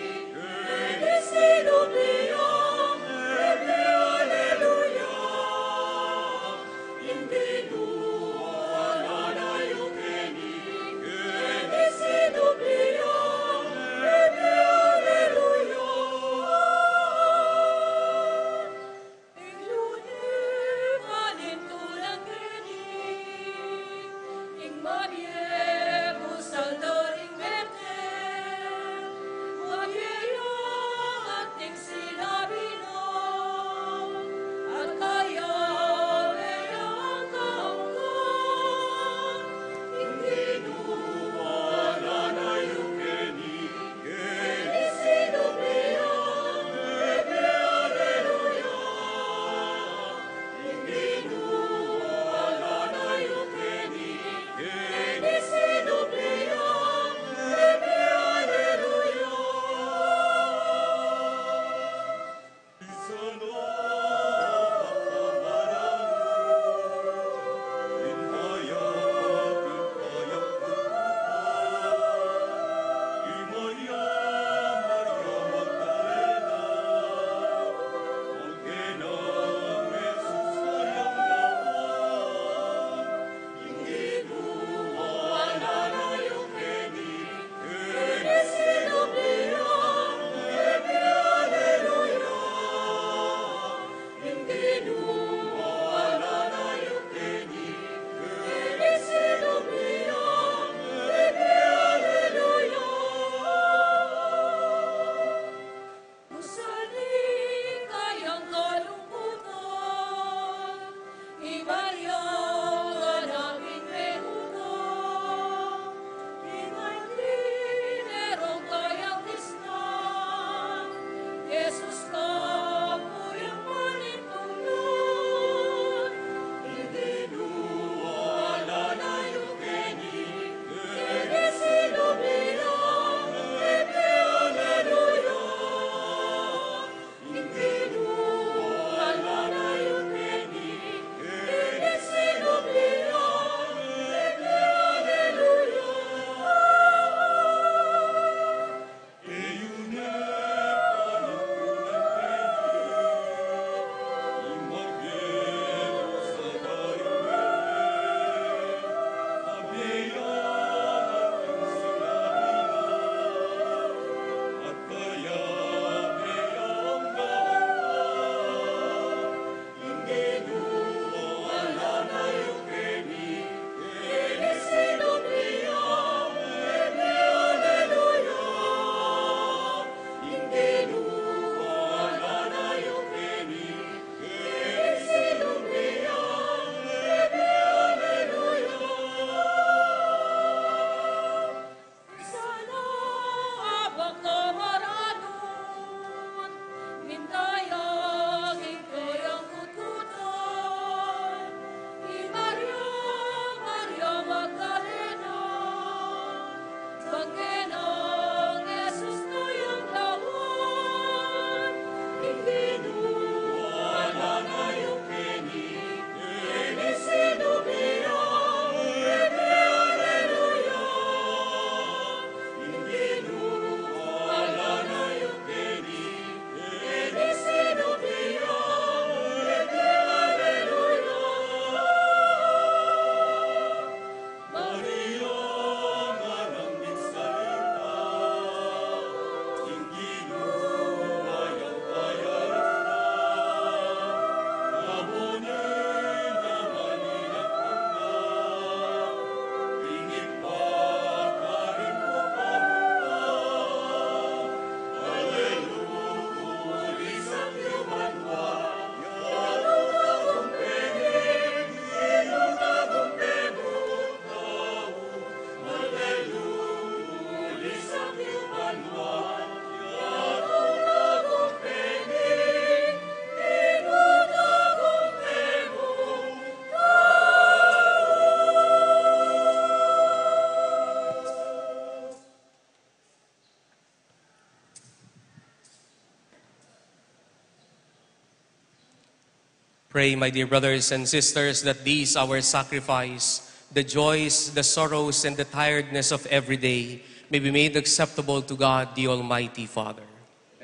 sinubliang, bebe aleluya. Inggenualan na yung keni sinubliang, bebe aleluya. Ilunin tulang keni, ing Maria musaldaring Betel, wagayang ating sinabi na, at kaya mayang kaangkan, inggenualan na yung keni sinubliang, bebe aleluya. Inggenualan na yung keni sinubliang, bebe aleluya. Isana pangaranon, inhayak kutkutan, ni Maria, Maria Magdalena, pagkenang Jesus sayang lawan, inggenualan na yung keni sinubliang, bebe aleluya. Pray, my dear brothers and sisters, that these our sacrifice, the joys, the sorrows, and the tiredness of every day may be made acceptable to God, the Almighty Father.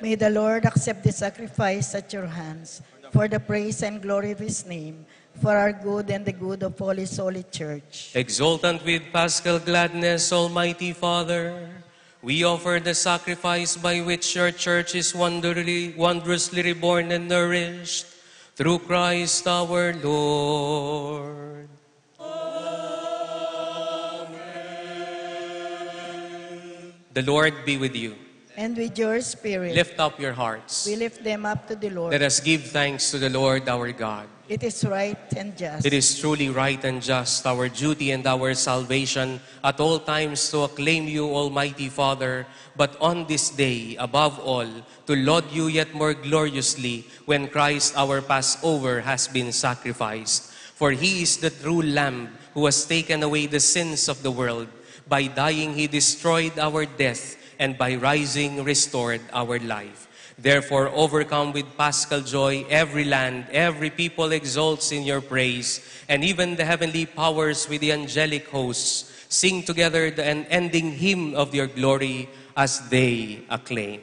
May the Lord accept the sacrifice at your hands for the praise and glory of his name, for our good and the good of all his holy church. Exultant with paschal gladness, Almighty Father, we offer the sacrifice by which your church is wondrously reborn and nourished, through Christ our Lord. The Lord be with you. And with your spirit, Lift up your hearts. we lift them up to the Lord. Let us give thanks to the Lord our God. It is right and just. It is truly right and just, our duty and our salvation, at all times to acclaim you, Almighty Father, but on this day, above all, to laud you yet more gloriously when Christ our Passover has been sacrificed. For he is the true Lamb who has taken away the sins of the world. By dying, he destroyed our death, and by rising, restored our life. Therefore, overcome with paschal joy, every land, every people exalts in your praise, and even the heavenly powers with the angelic hosts sing together the unending hymn of your glory as they acclaim.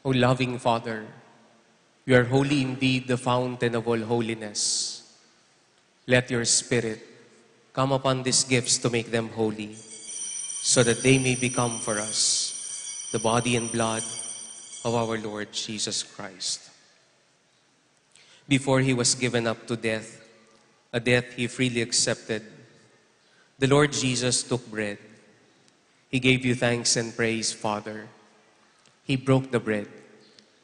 O loving Father, you are holy indeed, the fountain of all holiness. Let your Spirit come upon these gifts to make them holy, so that they may become for us the body and blood of our Lord Jesus Christ. Before he was given up to death, a death he freely accepted, the Lord Jesus took bread. He gave you thanks and praise, Father. He broke the bread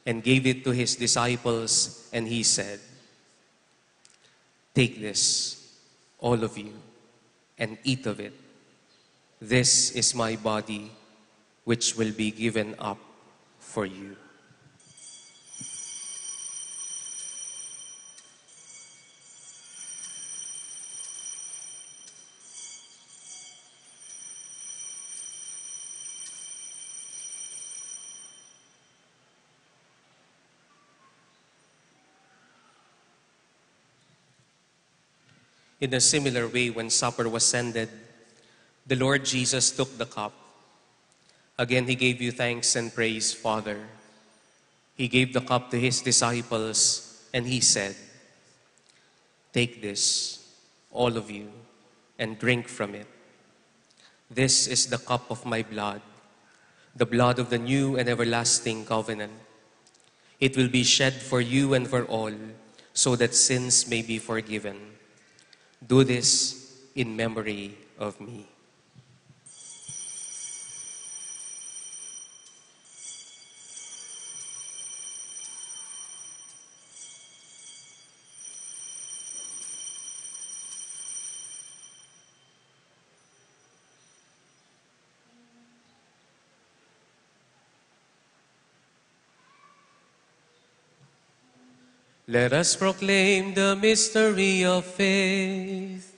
and gave it to his disciples, and he said, "Take this, all of you, and eat of it. This is my body, which will be given up for you." In a similar way, when supper was ended, the Lord Jesus took the cup. Again, he gave you thanks and praise, Father. He gave the cup to his disciples, and he said, "Take this, all of you, and drink from it. This is the cup of my blood, the blood of the new and everlasting covenant. It will be shed for you and for all, so that sins may be forgiven. Do this in memory of me." Let us proclaim the mystery of faith.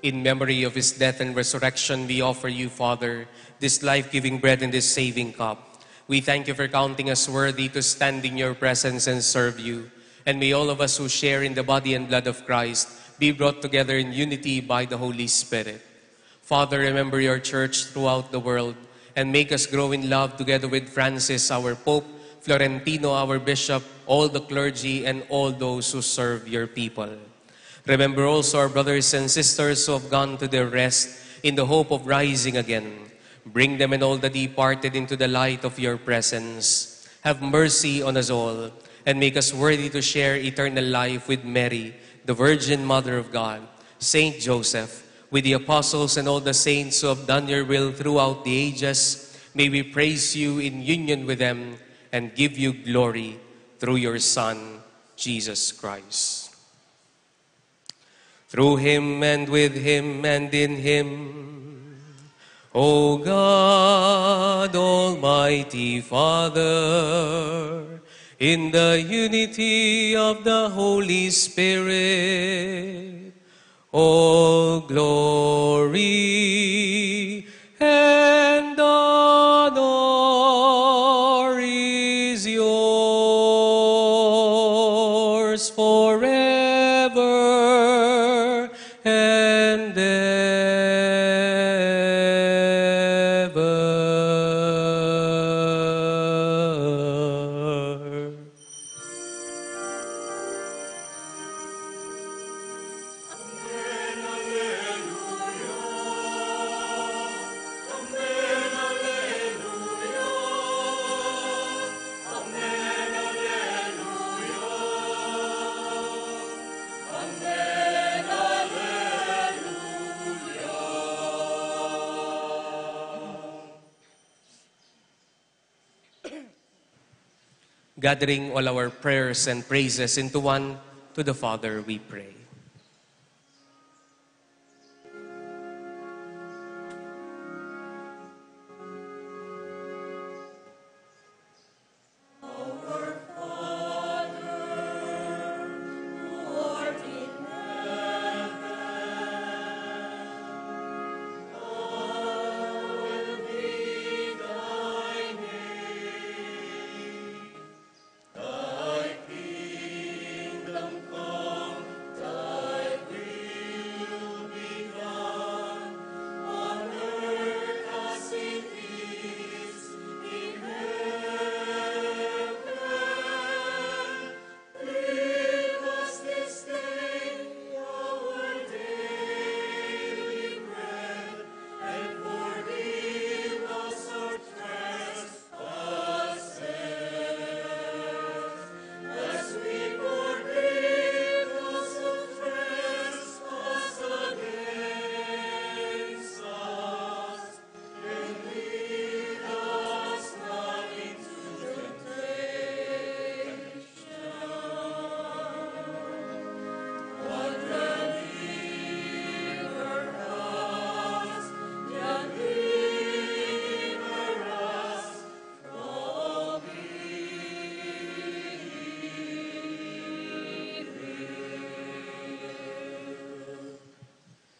In memory of his death and resurrection, we offer you, Father, this life-giving bread and this saving cup. We thank you for counting us worthy to stand in your presence and serve you. And may all of us who share in the body and blood of Christ be brought together in unity by the Holy Spirit. Father, remember your church throughout the world and make us grow in love together with Francis, our Pope, Florentino, our Bishop, all the clergy, and all those who serve your people. Remember also our brothers and sisters who have gone to their rest in the hope of rising again. Bring them and all the departed into the light of your presence. Have mercy on us all, and make us worthy to share eternal life with Mary, the Virgin Mother of God, Saint Joseph, with the apostles and all the saints who have done your will throughout the ages. May we praise you in union with them and give you glory through your Son, Jesus Christ. Through him and with him and in him, O God, Almighty Father, in the unity of the Holy Spirit, all glory and honor is yours forever and ever. Gathering all our prayers and praises into one, to the Father we pray. Thy kingdom come,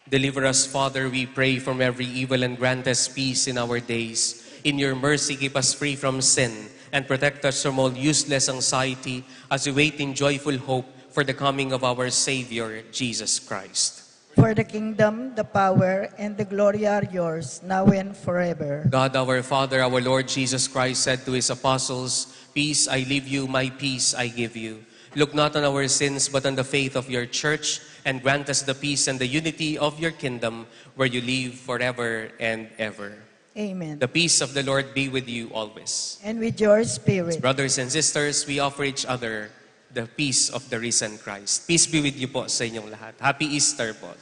Deliver us, Father, we pray, from every evil and grant us peace in our days. In your mercy, keep us free from sin and protect us from all useless anxiety as we wait in joyful hope for the coming of our Savior, Jesus Christ. For the kingdom, the power, and the glory are yours, now and forever. God our Father, our Lord Jesus Christ said to his apostles, "Peace I leave you, my peace I give you. Look not on our sins, but on the faith of your church, and grant us the peace and the unity of your kingdom, where you live forever and ever." Amen. The peace of the Lord be with you always. And with your spirit. Brothers and sisters, we offer each other the peace of the risen Christ. Peace be with you po sa inyong lahat. Happy Easter po.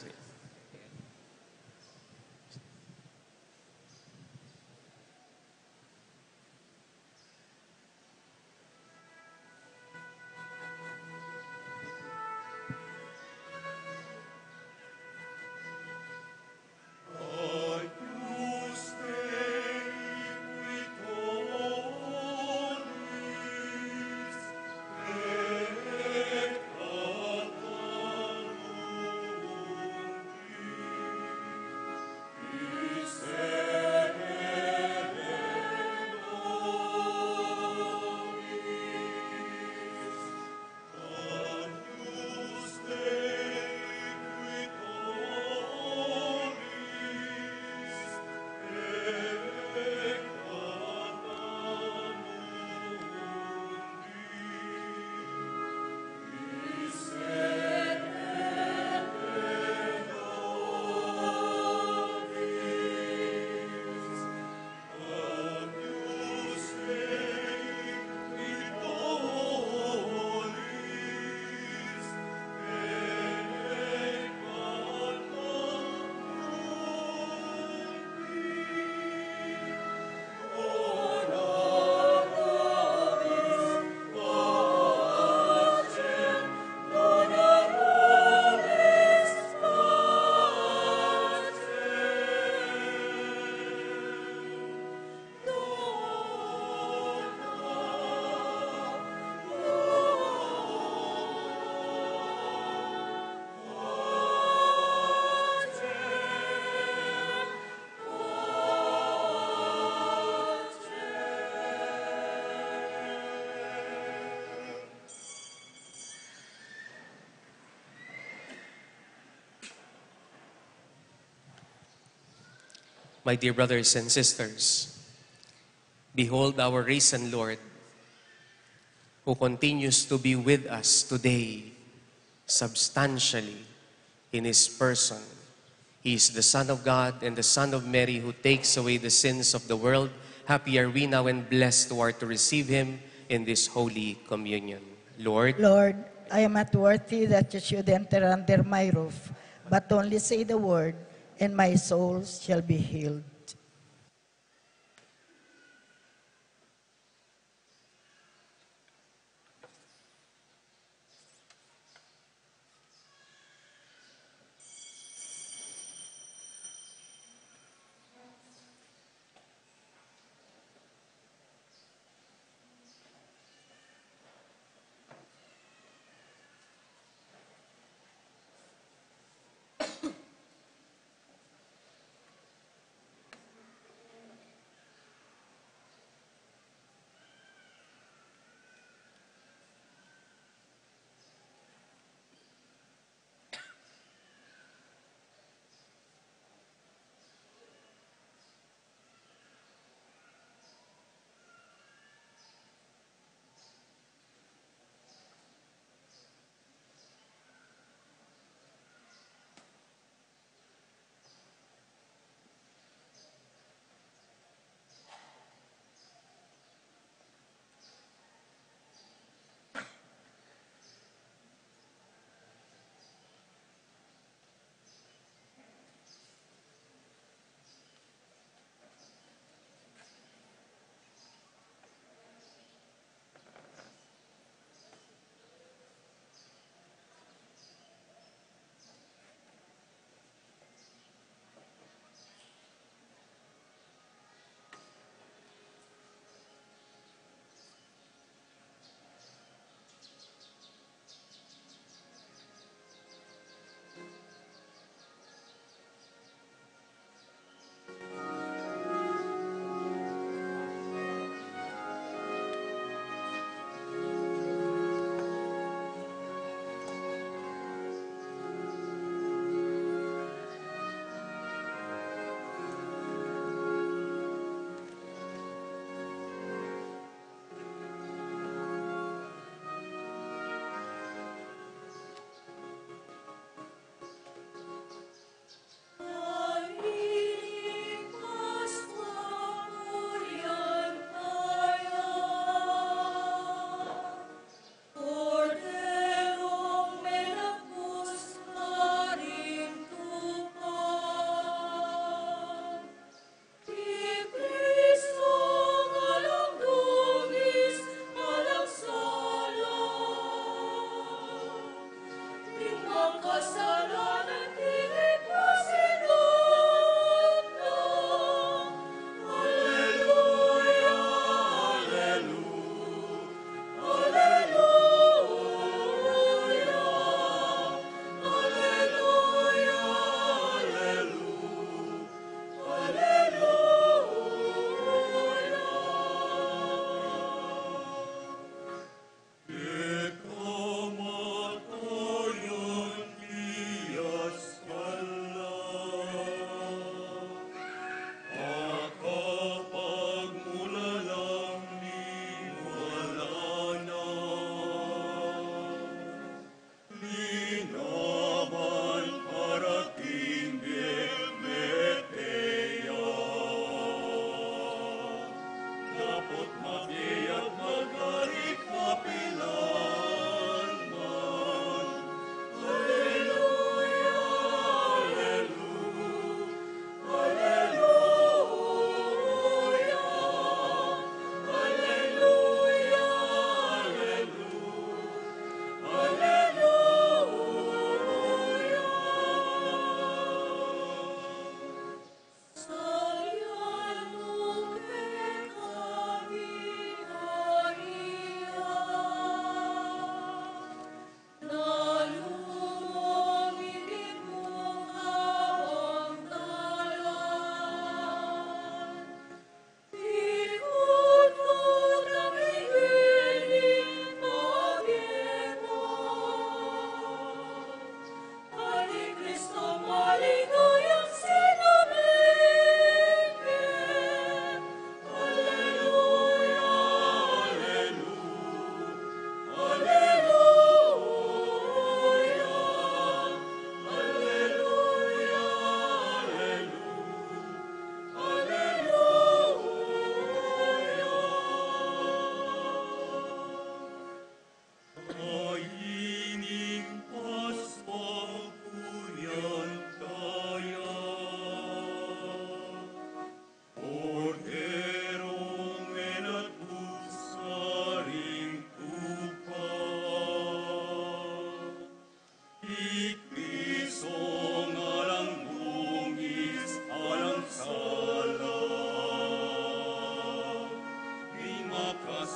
My dear brothers and sisters, behold our risen Lord, who continues to be with us today substantially in his person. He is the Son of God and the Son of Mary, who takes away the sins of the world. Happy are we now and blessed who are to receive him in this holy communion. Lord, I am not worthy that you should enter under my roof, but only say the word, and my soul shall be healed.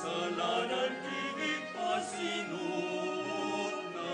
kasalanan kinig pasinut na.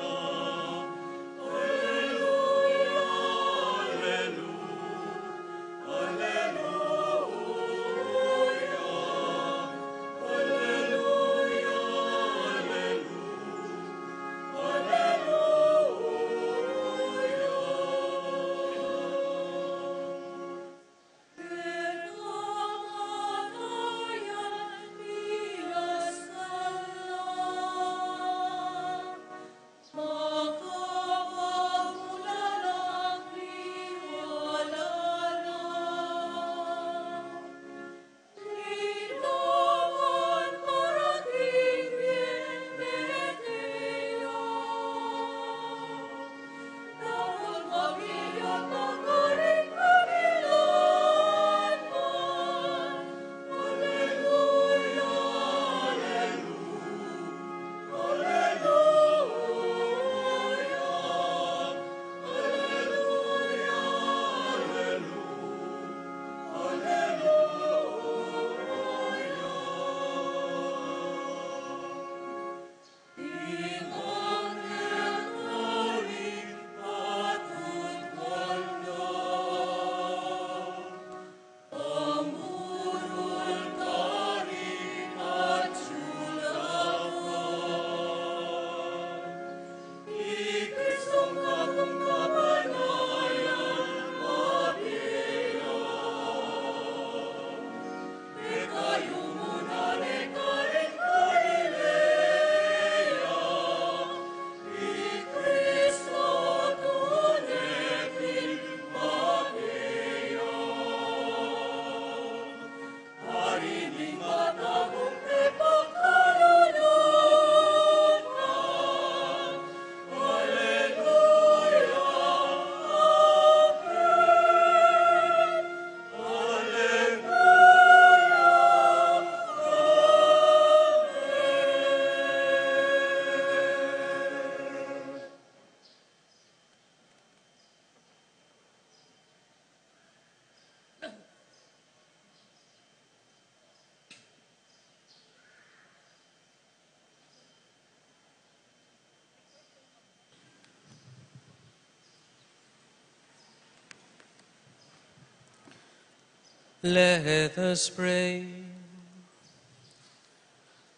Let us pray.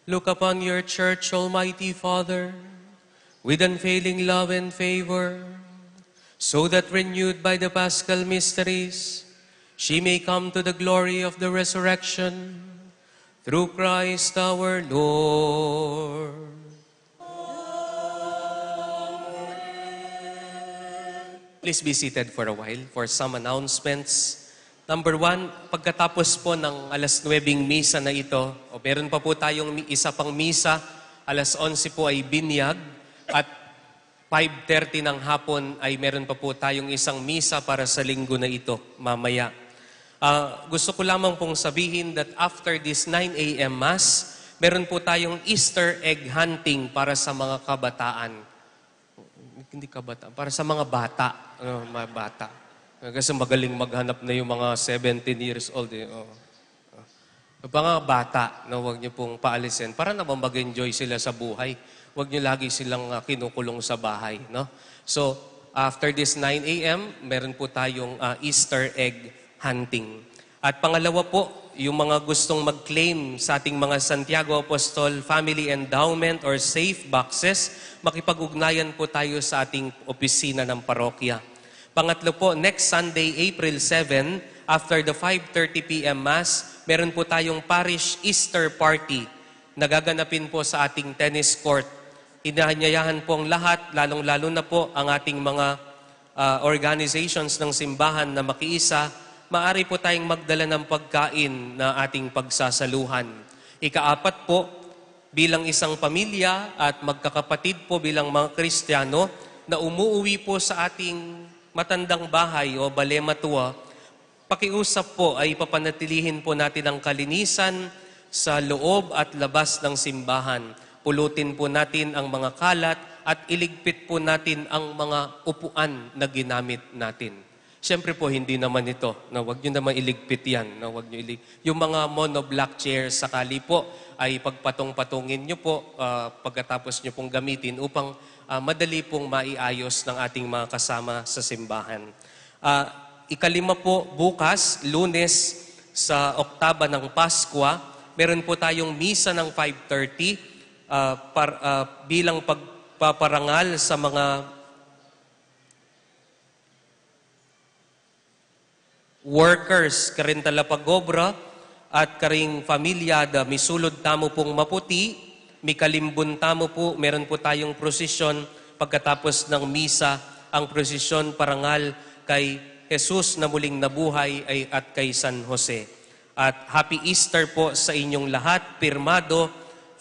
Look upon your church, Almighty Father, with unfailing love and favor, so that renewed by the Paschal mysteries, she may come to the glory of the resurrection, through Christ our Lord. Please be seated for a while for some announcements. Number 1, pagkatapos po ng alas 9 misa na ito, o meron pa po tayong isa pang misa, alas 11 po ay binyag, at 5:30 ng hapon ay meron pa po tayong isang misa para sa linggo na ito, mamaya. Gusto ko lamang pong sabihin that after this 9 a.m. Mass, meron po tayong Easter egg hunting para sa mga kabataan. Hindi kabataan, para sa mga bata. Mga bata. Kasi magaling maghanap na yung mga 17 years old. Mga bata, no, huwag niyo pong paalisin. Para naman mag-enjoy sila sa buhay. Huwag niyo lagi silang kinukulong sa bahay. No? So, after this 9 a.m., meron po tayong Easter egg hunting. At pangalawa po, yung mga gustong mag-claim sa ating mga Santiago Apostol Family Endowment or Safe Boxes, makipag-ugnayan po tayo sa ating opisina ng parokya. Pangatlo po, next Sunday, April 7, after the 5:30 p.m. Mass, meron po tayong Parish Easter Party na gaganapin po sa ating tennis court. Inahanyayahan po ang lahat, lalong-lalo na po ang ating mga organizations ng simbahan na makiisa. Maari po tayong magdala ng pagkain na ating pagsasaluhan. Ika-4 po, bilang isang pamilya at magkakapatid po bilang mga Kristiyano na umuuwi po sa ating matandang bahay o balematua, pakiusap po ay papanatilihin po natin ang kalinisan sa loob at labas ng simbahan. Pulutin po natin ang mga kalat at iligpit po natin ang mga upuan na ginamit natin. Siyempre po, hindi naman ito. Na wag nyo naman iligpit yan. Na wag nyo yung mga monoblock chairs, sakali po, ay pagpatong-patungin nyo po pagkatapos nyo pong gamitin upang madali pong maiayos ng ating mga kasama sa simbahan. Ikalima po, bukas, Lunes, sa oktaba ng Pasko, meron po tayong misa ng 5:30 bilang pagpaparangal sa mga workers, karin talapagobra, at karing pamilyada, misulod tamo pong maputi, mikalimbun tamo po, meron po tayong prosesyon pagkatapos ng misa, ang prosesyon parangal kay Jesus na muling nabuhay at kay San Jose. At Happy Easter po sa inyong lahat, pirmado,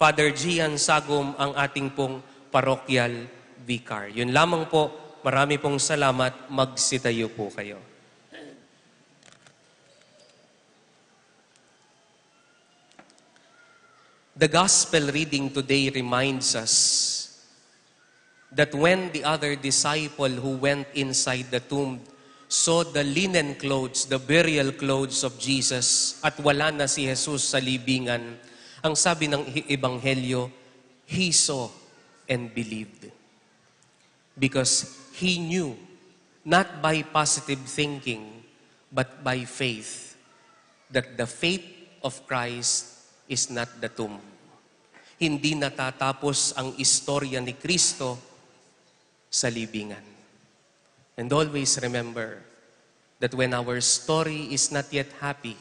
Father Gian Sagum, ang ating pong parokyal vicar. Yun lamang po, marami pong salamat, magsitayo po kayo. The gospel reading today reminds us that when the other disciple who went inside the tomb saw the linen clothes, the burial clothes of Jesus, at wala na si Jesus sa libingan, ang sabi ng Ebanghelyo, he saw and believed. Because he knew, not by positive thinking, but by faith, that the fate of Christ is not the tomb. Hindi natatapos ang istorya ni Kristo sa libingan. And always remember that when our story is not yet happy,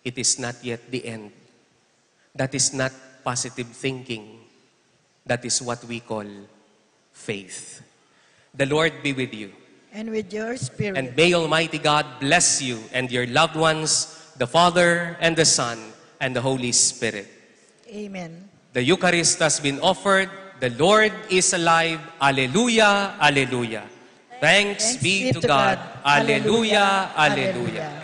it is not yet the end. That is not positive thinking. That is what we call faith. The Lord be with you. And with your spirit. And may Almighty God bless you and your loved ones, the Father and the Son and the Holy Spirit. Amen. The Eucharist has been offered. The Lord is alive. Alleluia, alleluia. Thanks be to God. Alleluia, alleluia.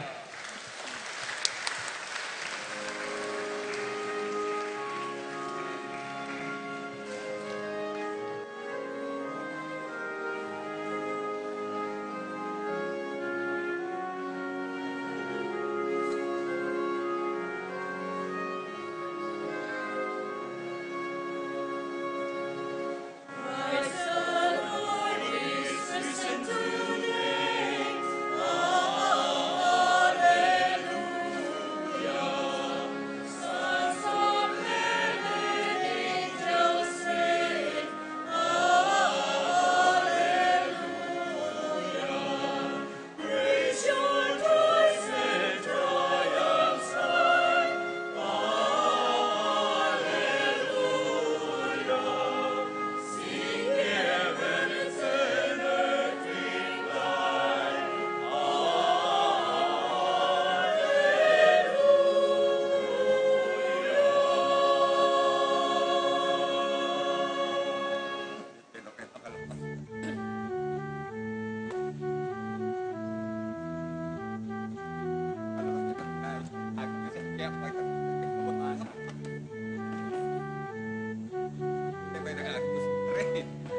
May nag-Agnus Dei.